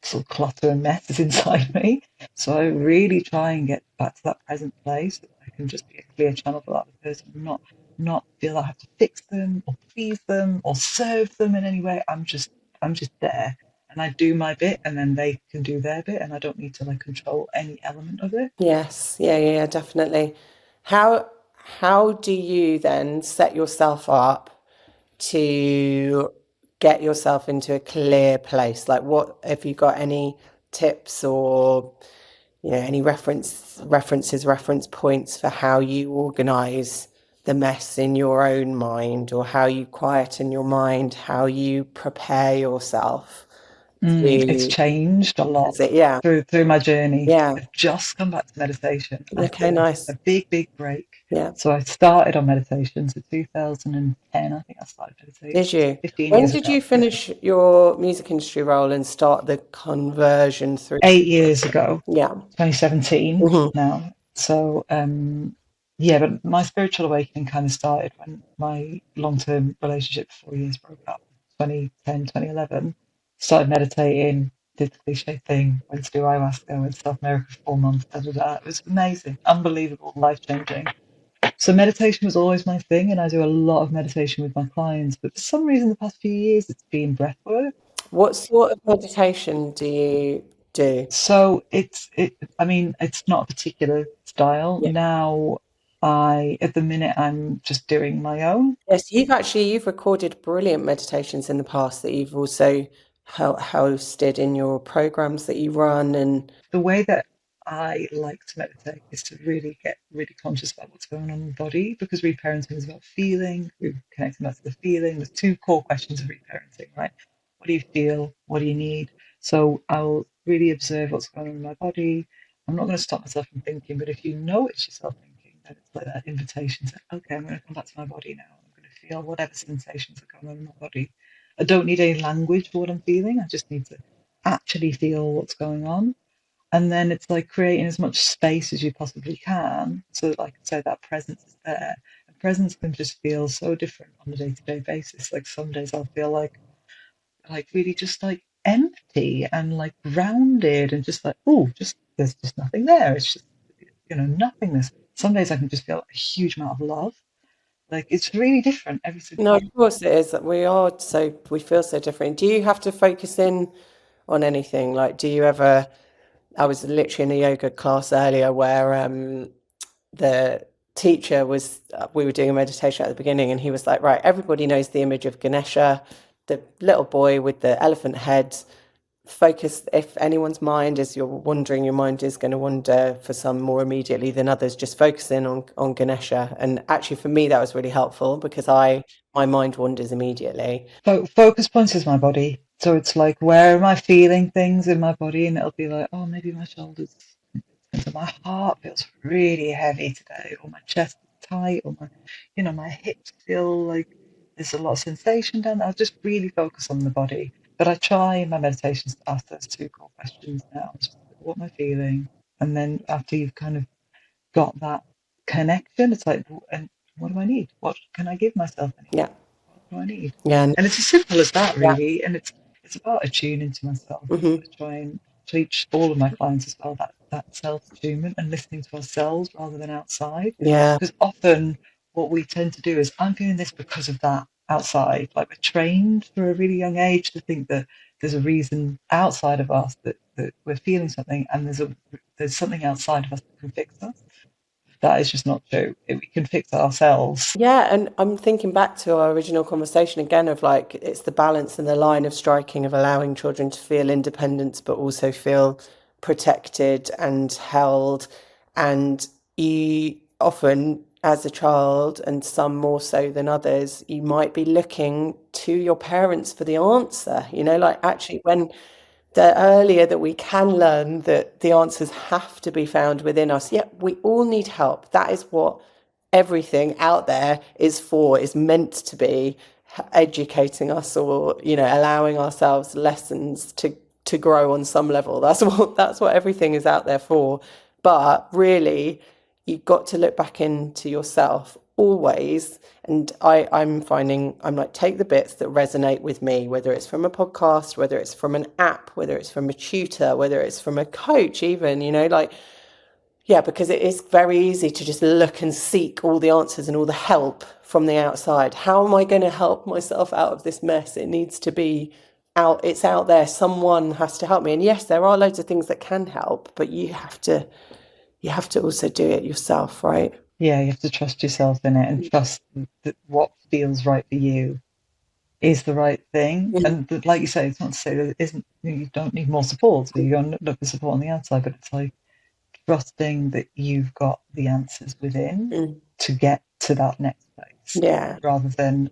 sort of clutter and mess is inside me. So I really try and get back to that present place so that I can just be a clear channel for that other person, not feel I have to fix them or please them or serve them in any way. I'm just there. And I do my bit and then they can do their bit and I don't need to like control any element of it. Yes, yeah, yeah, yeah, definitely. How how do you then set yourself up to get yourself into a clear place? Like what have you got any tips or any reference points for how you organize the mess in your own mind or how you quieten your mind, how you prepare yourself It's to, changed a is lot it, yeah, through my journey. yeah. I've just come back to meditation Okay, after nice. a big, big break. Yeah. So I started on meditation. So 2010, I think I started meditating. Did So you? 15 When years did ago. you Yeah. finish your music industry role and start the conversion through? 8 years ago, Yeah. 2017 Hmm. now. So, yeah, but my spiritual awakening kind of started when my long term relationship, 4 years, broke up, 2010, 2011. Started meditating, did the cliche thing, went to do ayahuasca, went to South America for 4 months, da da da. It was amazing, unbelievable, life changing. So, meditation was always my thing, and I do a lot of meditation with my clients. But for some reason, the past few years, it's been breath work. What sort of meditation do you do? So I mean, it's not a particular style. Yeah. Now at the minute I'm just doing my own. Yes, you've recorded brilliant meditations in the past that you've also hosted in your programs that you run and The way that I like to meditate is to really get really conscious about what's going on in the body because reparenting is about feeling. We're connecting back to the feeling. There's two core questions of reparenting, right? What do you feel? What do you need? So I'll really observe what's going on in my body. I'm not going to stop myself from thinking, but if you know it's yourself thinking, then it's like that invitation to, okay, I'm going to come back to my body now. I'm going to feel whatever sensations are going on in my body. I don't need any language for what I'm feeling. I just need to actually feel what's going on. And then it's like creating as much space as you possibly can. So, like I say, that presence is there. And presence can just feel so different on a day-to-day basis. Like some days I'll feel like really just like empty and like grounded and just like, oh, just there's just nothing there. It's just, nothingness. Some days I can just feel a huge amount of love. Like it's really different every single no, of day. course it is. We feel so different. Do you have to focus in on anything? Like, do you ever, I was literally in a yoga class earlier where the teacher was, we were doing a meditation at the beginning and he was like, right, everybody knows the image of Ganesha, the little boy with the elephant head. Focus, if anyone's mind is, you're wondering, your mind is going to wander for some more immediately than others, just focus in on Ganesha. And actually for me that was really helpful because my mind wanders immediately. Focus points is my body. So it's like, where am I feeling things in my body? And it'll be like, oh, maybe my shoulders. So my heart feels really heavy today, or my chest is tight, or my hips feel like there's a lot of sensation down there. I'll just really focus on the body. But I try in my meditations to ask those two core questions now. Just what am I feeling? And then after you've kind of got that connection, it's like, and what do I need? What can I give myself Yeah, anymore? What do I need? yeah, And it's as simple as that, yeah. really. And it's about attuning to myself. Hmm. I try and teach all of my clients as well that self attunement and listening to ourselves rather than outside. Yeah, Because often what we tend to do is, I'm feeling this because of that outside. Like we're trained from a really young age to think that there's a reason outside of us that we're feeling something, and there's something outside of us that can fix us. That is just not true. We can fix it ourselves. yeah. And I'm thinking back to our original conversation again of like it's the balance and the line of striking of allowing children to feel independence but also feel protected and held. And you often, as a child, and some more so than others, you might be looking to your parents for the answer. Like actually, when the earlier that we can learn that the answers have to be found within us, yeah, we all need help. That is what everything out there is meant to be educating us or, allowing ourselves lessons to grow on some level. That's what everything is out there for. But really, you've got to look back into yourself always. And I'm finding I'm like, take the bits that resonate with me, whether it's from a podcast, whether it's from an app, whether it's from a tutor, whether it's from a coach, even, like, yeah, because it is very easy to just look and seek all the answers and all the help from the outside. How am I going to help myself out of this mess? It needs to be out. It's out there. Someone has to help me. And yes, there are loads of things that can help, but you have to also do it yourself, right? Yeah, you have to trust yourself in it and trust that what feels right for you is the right thing. Mm, And like you say, it's not to say that it isn't, you don't need more support, so you go and look for support on the outside, but it's like trusting that you've got the answers within mm. to get to that next place, Yeah. rather than,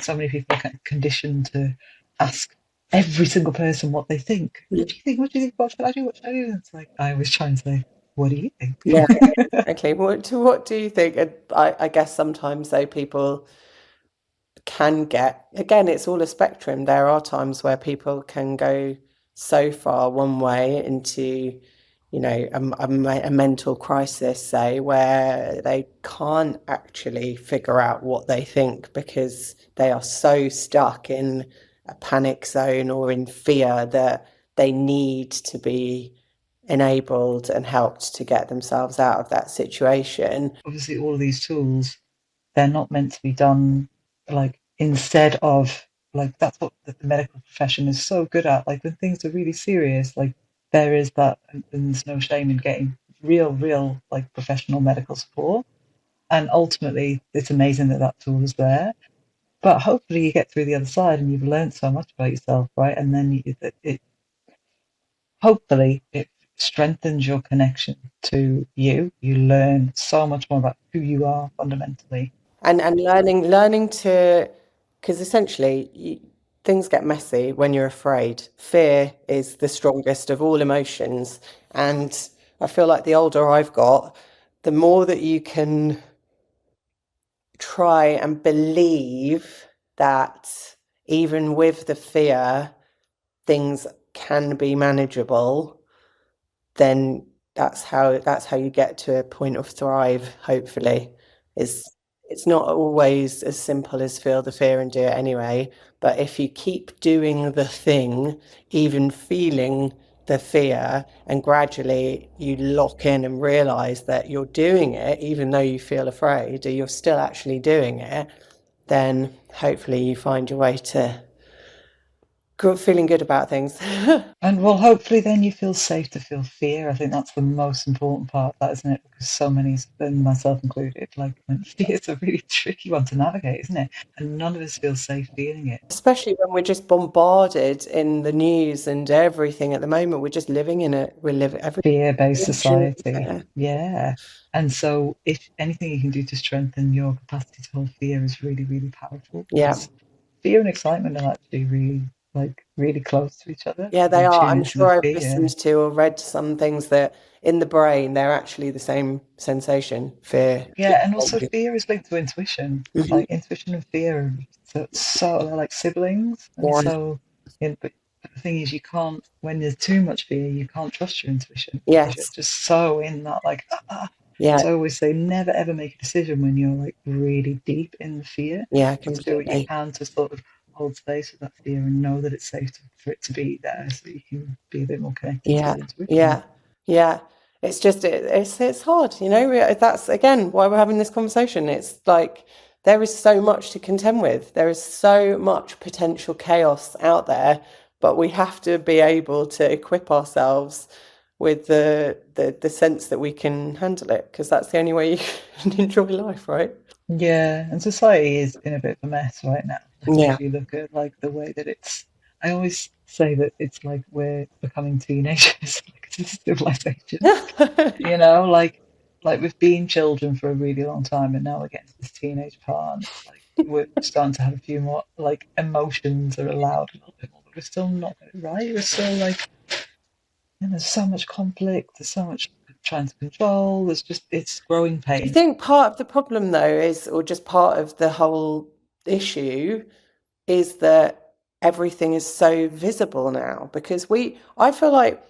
so many people are kind of conditioned to ask every single person what they think. What do you think? What do you think? What should I do? What should I do? And it's like, I always try and say, what do you think? Yeah, exactly. What do you think? And I guess sometimes though people can get, again, it's all a spectrum. There are times where people can go so far one way into, a mental crisis, say, where they can't actually figure out what they think because they are so stuck in a panic zone or in fear that they need to be enabled and helped to get themselves out of that situation. Obviously, all of these tools, they're not meant to be done like instead of, like, that's what the medical profession is so good at. Like when things are really serious, like there is that, and there's no shame in getting real like professional medical support. And ultimately, it's amazing that that tool is there. But hopefully, you get through the other side and you've learned so much about yourself, right? And then it hopefully it strengthens your connection to you. You learn so much more about who you are fundamentally. And learning to, because essentially things get messy when you're afraid. Fear is the strongest of all emotions, and I feel like the older I've got, the more that you can try and believe that even with the fear things can be manageable, then that's how you get to a point of thrive, hopefully. is it's not always as simple as feel the fear and do it anyway, but if you keep doing the thing, even feeling the fear, and gradually you lock in and realize that you're doing it even though you feel afraid, or you're still actually doing it, then hopefully you find your way to feeling good about things. And well, hopefully, then you feel safe to feel fear. I think that's the most important part, that isn't it? Because so many, and myself included, like when fear is a really tricky one to navigate, isn't it? And none of us feel safe feeling it. Especially when we're just bombarded in the news and everything at the moment. We're just living in it. We live every Fear-based emotion. society, yeah. And so, if anything you can do to strengthen your capacity to hold fear is really, really powerful, Yeah. because fear and excitement are actually really, like, really close to each other. Yeah, If they you are. tune I'm into the sure I've fear, listened to or read some things that in the brain, they're actually the same sensation, fear. yeah, and also fear is linked to intuition. Mhm. Like intuition and fear are they're like siblings, and Yeah. so, but the thing is, you can't, when there's too much fear, you can't trust your intuition because you're Yes. just so in that, like, ah, ah. Yeah. So I always say, never ever make a decision when you're like really deep in the fear, Yeah, but to do what you completely. can to sort of hold space with that fear and know that it's safe for it to be there, so you can be a bit more connected to Yeah, your intuition. yeah, yeah. It's just it's hard, you know. That's again why we're having this conversation. It's like there is so much to contend with. There is so much potential chaos out there, but we have to be able to equip ourselves with the sense that we can handle it, because that's the only way you can enjoy life, right? Yeah, and society is in a bit of a mess right now. Like Yeah. if you look at like the way that it's, I always say that it's like we're becoming teenagers, like it's a civilization. Like we've been children for a really long time, and now we're getting to this teenage part, and it's like we're starting to have a few more like emotions are allowed a little bit more, but we're still not got it right. We're still like, and there's so much conflict, there's so much trying to control. There's just it's growing Do you pains. think part of the problem though is, or just part of the whole issue, is that everything is so visible now, because I feel like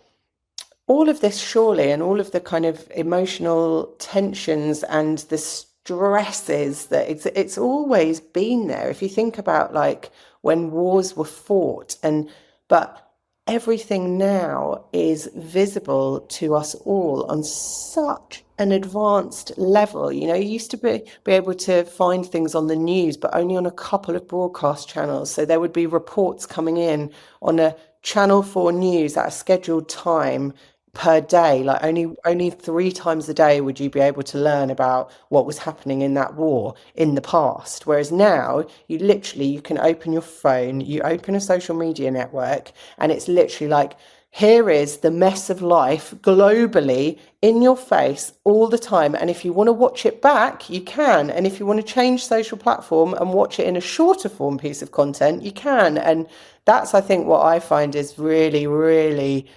all of this surely, and all of the kind of emotional tensions and the stresses, that it's always been there. If you think about like when wars were fought, and but everything now is visible to us all on such an advanced level. You used to be able to find things on the news, but only on a couple of broadcast channels. So there would be reports coming in on a Channel 4 news at a scheduled time per day. Like only 3 times a day would you be able to learn about what was happening in that war in the past. Whereas now you can open your phone, you open a social media network, and it's literally like, here is the mess of life globally in your face all the time. And if you want to watch it back, you can. And if you want to change social platform and watch it in a shorter form piece of content, you can. And that's, I think, what I find is really, really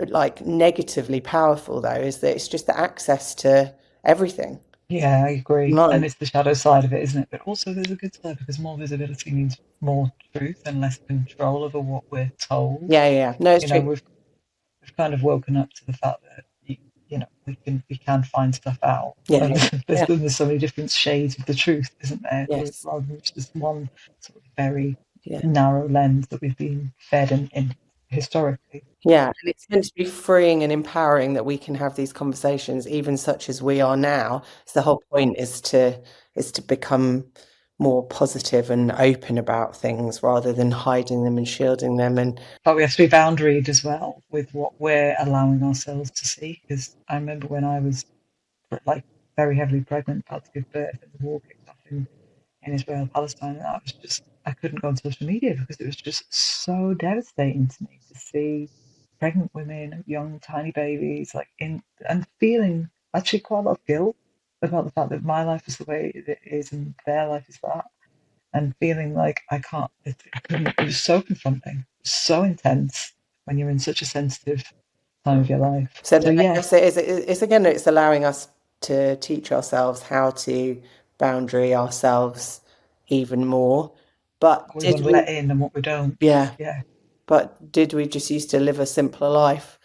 like negatively powerful, though, is that it's just the access to everything. Yeah, I agree. And None. it's the shadow side of it, isn't it? But also there's a good side because more visibility means more truth and less control over what we're told. Yeah, yeah. No, it's You know, true. we've kind of woken up to the fact that we can find stuff out. Yeah, And yeah, yeah. there's so many different shades of the truth, isn't there? Yes. Rather than just one sort of very Yeah. narrow lens that we've been fed in historically. Yeah, and it's meant to be freeing and empowering that we can have these conversations, even such as we are now. So the whole point is to become more positive and open about things rather than hiding them and shielding them. And But we have to be boundaried as well with what we're allowing ourselves to see. Because I remember when I was like very heavily pregnant, about to give birth, and the war kicked off in Israel, Palestine, and I couldn't go on social media because it was just so devastating to me to see pregnant women, young tiny babies, like in and feeling actually quite a lot of guilt about the fact that my life is the way it is and their life is that, and feeling like I can't. I couldn't. It was so confronting, so intense when you're in such a sensitive time of your life. so So I guess yes, it's again, it's allowing us to teach ourselves how to boundary ourselves even more. But we did want to we, let in and what we don't. yeah, Yeah. but did we just used to live a simpler life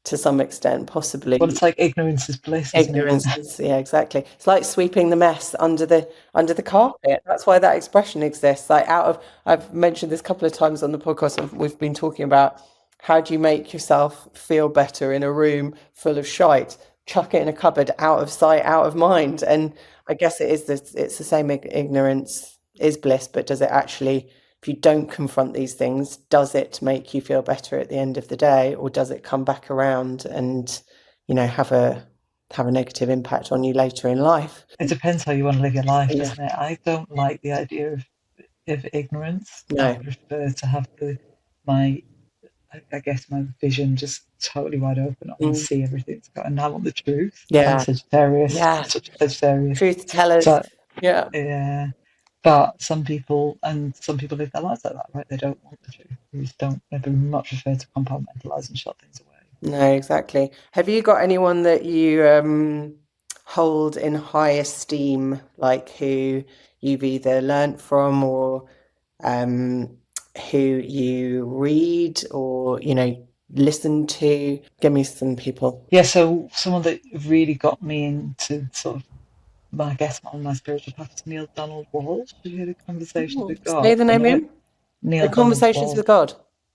to some extent, Well, possibly? it's like ignorance is bliss, isn't it? Ignorance is, yeah, exactly. It's like sweeping the mess under the carpet. That's why that expression exists. Like I've mentioned this a couple of times on the podcast, and we've been talking about how do you make yourself feel better in a room full of shite? Chuck it in a cupboard, out of sight, out of mind. And I guess it's the same. Ignorance is bliss, but does it actually? If you don't confront these things, does it make you feel better at the end of the day, or does it come back around and have a negative impact on you later in life? It depends how you want to live your life, Yeah. doesn't it? I don't like the idea of ignorance. I No. prefer to have my I guess my vision just totally wide open. I want to Mm. see everything that's got, and I want the truth. I'm a Yeah. Sagittarius, Yeah. such a Sagittarius. Truth tellers. So Yeah. yeah, but some people live their lives like that, right? They don't want the truth. They just don't. They much prefer to compartmentalize and shut things away. No, exactly. Have you got anyone that you hold in high esteem, like who you've either learnt from, or um, who you read, or listen to? Give me some people. Yeah, so someone that really got me into sort of I guess on my spiritual path is Neil Donald Walsh. Have you heard of Conversations Ooh, with say God? the And name I don't again. The Neil Donald Conversations Walsh. with God.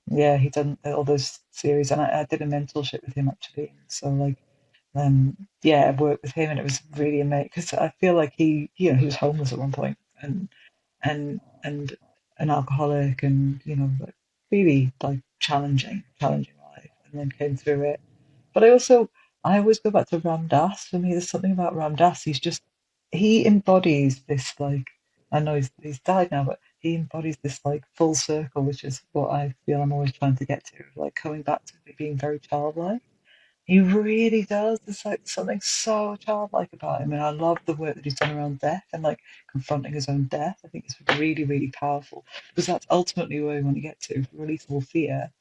Yeah, he done all those series, and I did a mentorship with him actually. So like, yeah, I worked with him, and it was really amazing because I feel like he was homeless at one point, and an alcoholic, and like really like challenging life, and then came through it. But I always go back to Ram Dass. For me, there's something about Ram Dass. He embodies this like, I know he's died now, but he embodies this like full circle, which is what I feel I'm always trying to get to, like coming back to being very childlike. He really does. There's like something so childlike about him, and I love the work that he's done around death and like confronting his own death. I think it's really, really powerful because that's ultimately where we want to get to. If we release all fear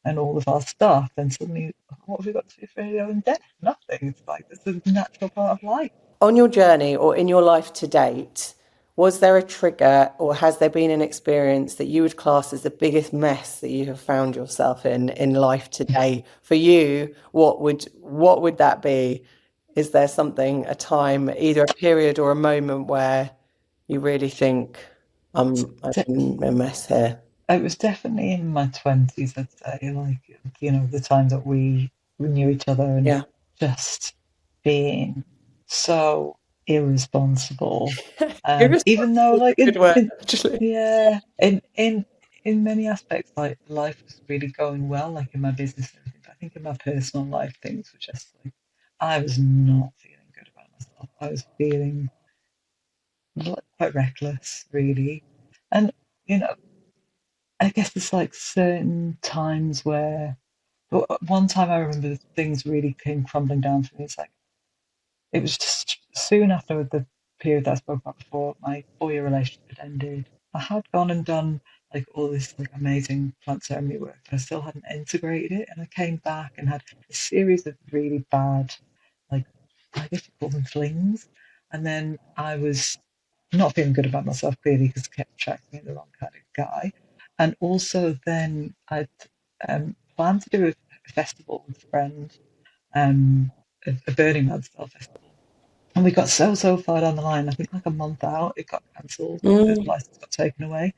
and all of our stuff, then suddenly, what have we got to be afraid of in death? Nothing. It's like this is a natural part of life. On your journey or in your life to date, was there a trigger or has there been an experience that you would class as the biggest mess that you have found yourself in life today? For you, what would that be? Is there something, a time, either a period or a moment where you really think I'm De- in a mess here? it was definitely in my 20s, I'd say, like, the time that we knew each other and Yeah. just being so irresponsible. Even though, Irresponsible is like, a good word, actually. yeah, in many aspects, like, life was really going well, like in my business and everything. But I think in my personal life, things were just like, I was not feeling good about myself. I was feeling quite reckless, really. And, you know, I guess it's like certain times where, one time I remember things really came crumbling down for me. It's like, it was just soon after the period that I spoke about before, my 4-year relationship had ended. I had gone and done like all this like amazing plant ceremony work, but I still hadn't integrated it. And I came back and had a series of really bad, like, I guess you call them flings. And then I was not feeling good about myself, clearly, because I kept attracting me the wrong kind of guy. And also then I'd planned to do a festival with a friend, um, a Burning Man style festival. And we got so far down the line, I think like a month out, it got cancelled, like the Mm, license got taken away.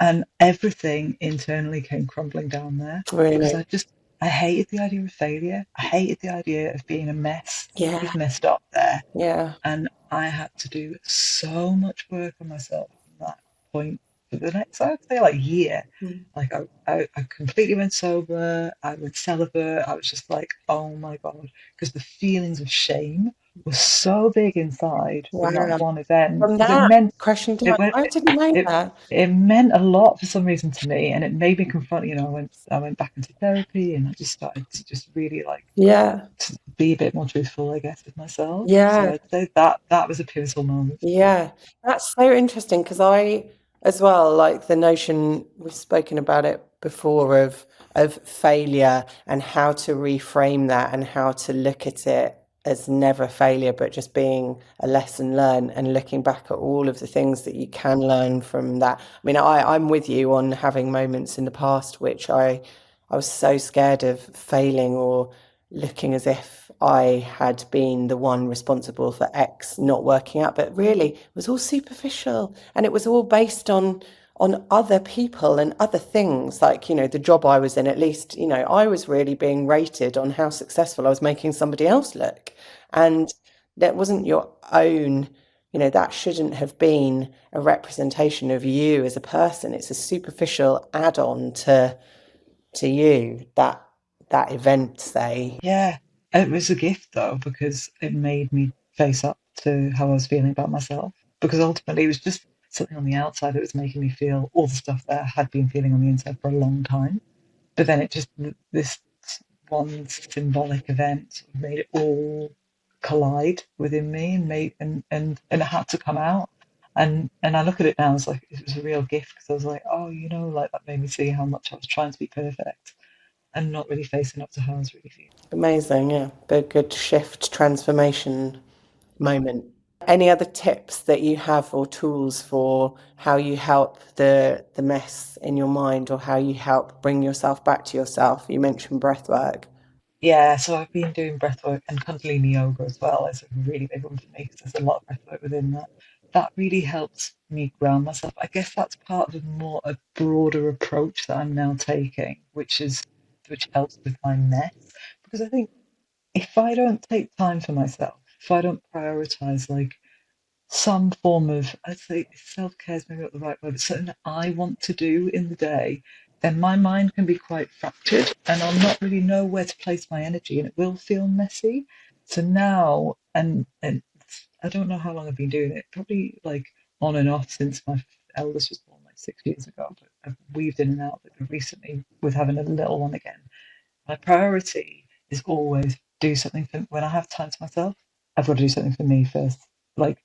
And everything internally came crumbling down there because really? I hated the idea of failure. I hated the idea of being a mess. I Yeah, just messed up there. yeah. And I had to do so much work on myself from that point for the next, I'd say, like year. Mm. Like I completely went sober. I went celibate. I was just like, oh my God, because the feelings of shame were so big inside from that Wow. one event From because that, crashing it down. went I didn't know it that. it meant a lot for some reason to me, and it made me confront. I went back into therapy, and I just started to just really like Yeah, to be a bit more truthful, I guess, with myself. So yeah. I'd say that was a pivotal moment for me. Yeah, that's so interesting because I, as well, like the notion we've spoken about it before of failure and how to reframe that and how to look at it as never failure, but just being a lesson learned and looking back at all of the things that you can learn from that. I mean, I'm with you on having moments in the past which I was so scared of failing or looking as if I had been the one responsible for X not working out, but really it was all superficial and it was all based on other people and other things. Like, the job I was in, at least, I was really being rated on how successful I was making somebody else look. And that wasn't your own, that shouldn't have been a representation of you as a person. It's a superficial add-on to you, that event, say. Yeah, it was a gift though because it made me face up to how I was feeling about myself. Because ultimately, it was just something on the outside that was making me feel all the stuff that I had been feeling on the inside for a long time. But then it just this one symbolic event sort of made it all collide within me and made and it had to come out. And I look at it now as like it was a real gift because I was like, oh, like that made me see how much I was trying to be perfect and not really facing up to how I was really feeling. Amazing, yeah. Big good shift, transformation moment. Any other tips that you have or tools for how you help the mess in your mind or how you help bring yourself back to yourself? You mentioned breath work. Yeah, so I've been doing breathwork and Kundalini yoga as well. It's a really big one for me because there's a lot of breathwork within that. That really helps me ground myself. I guess that's part of a broader approach that I'm now taking, which helps with my mess. Because I think if I don't take time for myself, if I don't prioritize like some form of, I'd say self care is maybe not the right word, but something that I want to do in the day, then my mind can be quite fractured and I'll not really know where to place my energy and it will feel messy. So now, and I don't know how long I've been doing it, probably like on and off since my eldest was born like 6 years ago, but I've weaved in and out of it recently with having a little one again. My priority is always do something for when I have time to myself. I've got to do something for me first. Like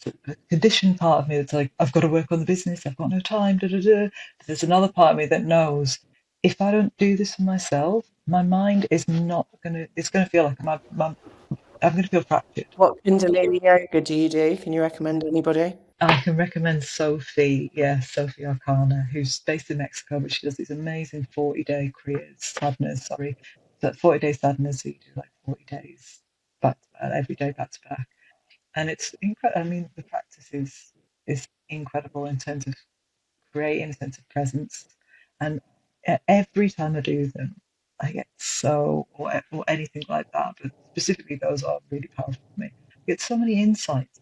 the conditioned part of me that's like, I've got to work on the business. I've got no time. Da, da, da. But there's another part of me that knows if I don't do this for myself, my mind is not gonna. It's gonna feel like I'm gonna feel fractured. What Kundalini yoga do you do? Can you recommend anybody? I can recommend Sophie, yeah, Sophie Arcana, who's based in Mexico, but she does these amazing 40-day sadness, sorry, that 40-day sadness, so you do like 40 days back to back, every day back to back. And it's incredible. I mean, the practice is incredible in terms of creating a sense of presence. And every time I do them, I get or anything like that, but specifically those are really powerful for me. I get so many insights,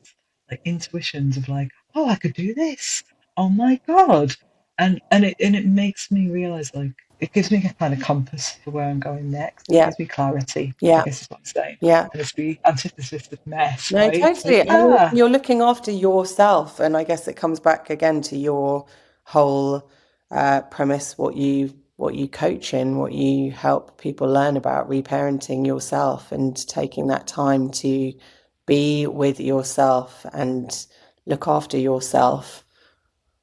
like intuitions of like, oh, I could do this. Oh my God. And it makes me realize like it gives me a kind of compass for where I'm going next. It Yeah, gives me clarity, I yeah, guess is what I'm saying. yeah. And it's the antithesis of mess, No, right? It's like, totally. And ah, you're looking after yourself. And I guess it comes back again to your whole premise, what you coach in, what you help people learn about reparenting yourself and taking that time to be with yourself and look after yourself.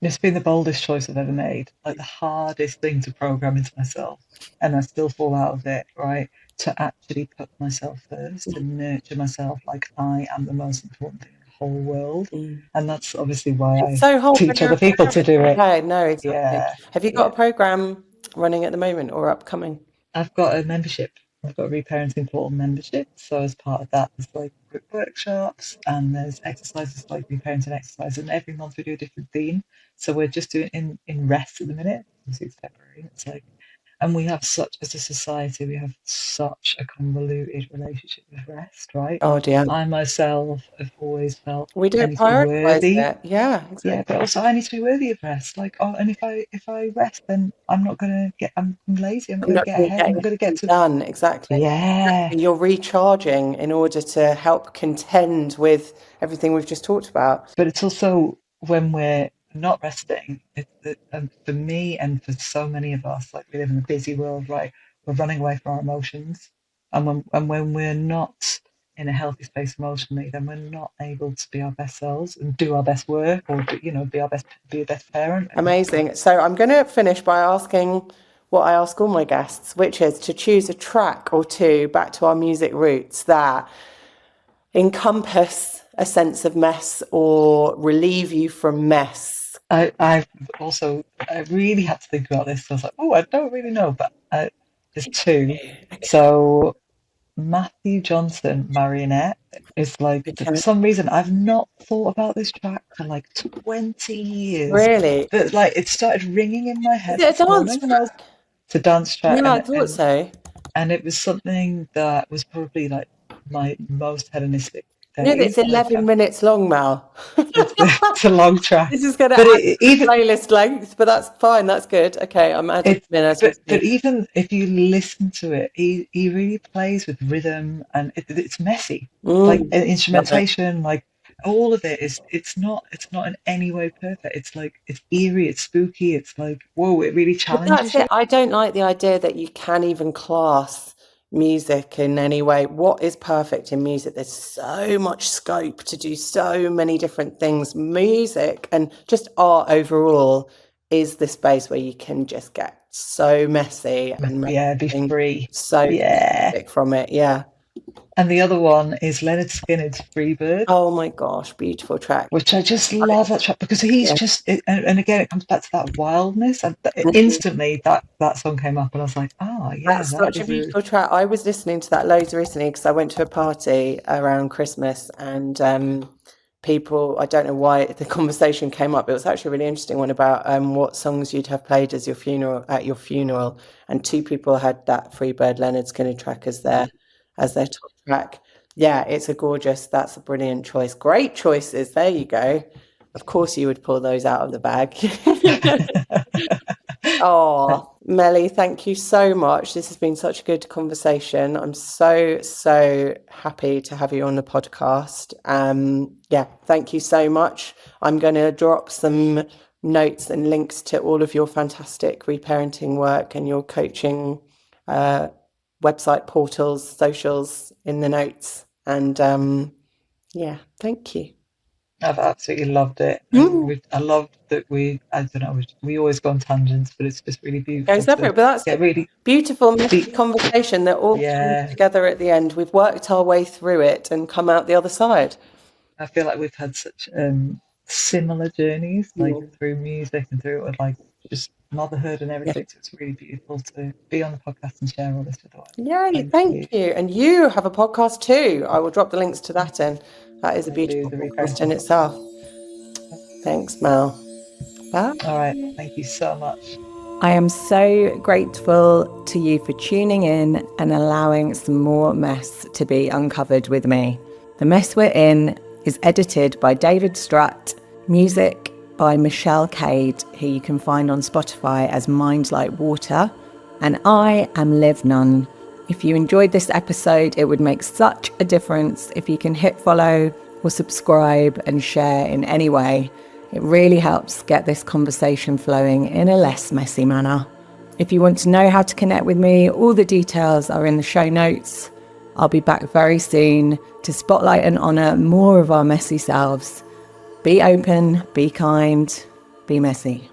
it's been the boldest choice I've ever made. Like the hardest thing to program into myself, and I still fall out of it, right? To actually put myself first, to nurture myself like I am the most important thing in the whole world. Mm. And that's obviously why It's I so hard when teach you're other a people to parent. do it. Yeah, no, exactly. Yeah, Have you got yeah. a program running at the moment or upcoming? I've got a membership. I've got a reparenting portal membership. So as part of that, there's like group workshops and there's exercises like reparenting exercise. And every month we do a different theme. So we're just doing in rest at the minute. Obviously it's February. It's like, and we have such as a society, we have such a convoluted relationship with rest, right? Oh dear. I myself have always felt We I don't need to be prioritize worthy. it. Yeah, Yeah, exactly. but also I need to be worthy of rest. Like, oh, and if I rest, then I'm not gonna get. I'm lazy. I'm not I'm gonna not get going to ahead. get I'm not gonna get anything to. done. Exactly. Yeah, You're recharging in order to help contend with everything we've just talked about. but it's also when we're not resting. And for me and for so many of us, like we live in a busy world, right? We're running away from our emotions, and when we're not in a healthy space emotionally, then we're not able to be our best selves and do our best work, or be a best parent. And Amazing. So I'm going to finish by asking what I ask all my guests, which is to choose a track or two back to our music roots that encompass a sense of mess or relieve you from mess. I really had to think about this. I was like, oh, I don't really know, but there's two. Okay. So Matthew Johnson, Marionette, is like, for Okay. some reason, I've not thought about this track for like 20 years. Really? But like, it started ringing in my Is head it a this dance morning when I was track? to dance track, Yeah, I and thought and so. and it was something that was probably like my most hedonistic You know, it's days. Like, 11 minutes long, Mal. it's a long track, This is going to but add it to the even playlist length, but that's fine. That's good. Okay, I'm adding It, them in as we but speak. even if you listen to it, he really plays with rhythm, and it's messy, like Love it. instrumentation, like all of it is. It's not in any way perfect. It's like it's eerie, it's spooky, it's like whoa, it really But that's challenges it. you. I don't like the idea that you can even class music in any way. What is perfect in music? There's so much scope to do so many different things. Music and just art overall is the space where you can just get so messy and make Yeah, be something free. so Yeah, specific from it. Yeah. and the other one is Leonard Skinner's Freebird, Oh my gosh, beautiful track. which I just I, love that track because he's yeah. just and again it comes back to that wildness and instantly that song came up and I was like, ah, yeah, That's that such a is a beautiful track. I was listening to that loads recently because I went to a party around Christmas and people, I don't know why the conversation came up. It was actually a really interesting one about what songs you'd have played as your funeral at your funeral. And two people had that Freebird Leonard Skinner track as their top track. Yeah, it's that's a brilliant choice. Great choices. There you go. Of course you would pull those out of the bag. Oh, Melly, thank you so much. This has been such a good conversation. I'm so, so happy to have you on the podcast. Yeah, thank you so much. I'm going to drop some notes and links to all of your fantastic reparenting work and your coaching website, portals, socials in the notes. And yeah, thank you. I've absolutely loved it, and I loved that I don't know, we always go on tangents, but it's just really Goes beautiful to separate, but that's get it. really Beautiful, messy deep. conversation that all comes Yeah, together at the end. We've worked our way through it and come out the other side. I feel like we've had such similar journeys, like Yeah. through music and through like just motherhood and Yeah. everything. So it's really beautiful to be on the podcast and share all this with the world. Yay, Thank thank you. you. And you have a podcast too. I will drop the links to that in. That is a I do beautiful the podcast in Reparenting itself. podcast. Thanks, Mel. Bye. All right. Thank you so much. I am so grateful to you for tuning in and allowing some more mess to be uncovered with me. The Mess We're In is edited by David Strutt, music by Michelle Cade, who you can find on Spotify as Mind Like Water, and I am Liv Nunn. If you enjoyed this episode, it would make such a difference if you can hit follow or subscribe and share in any way. It really helps get this conversation flowing in a less messy manner. If you want to know how to connect with me, all the details are in the show notes. I'll be back very soon to spotlight and honour more of our messy selves. Be open, be kind, be messy.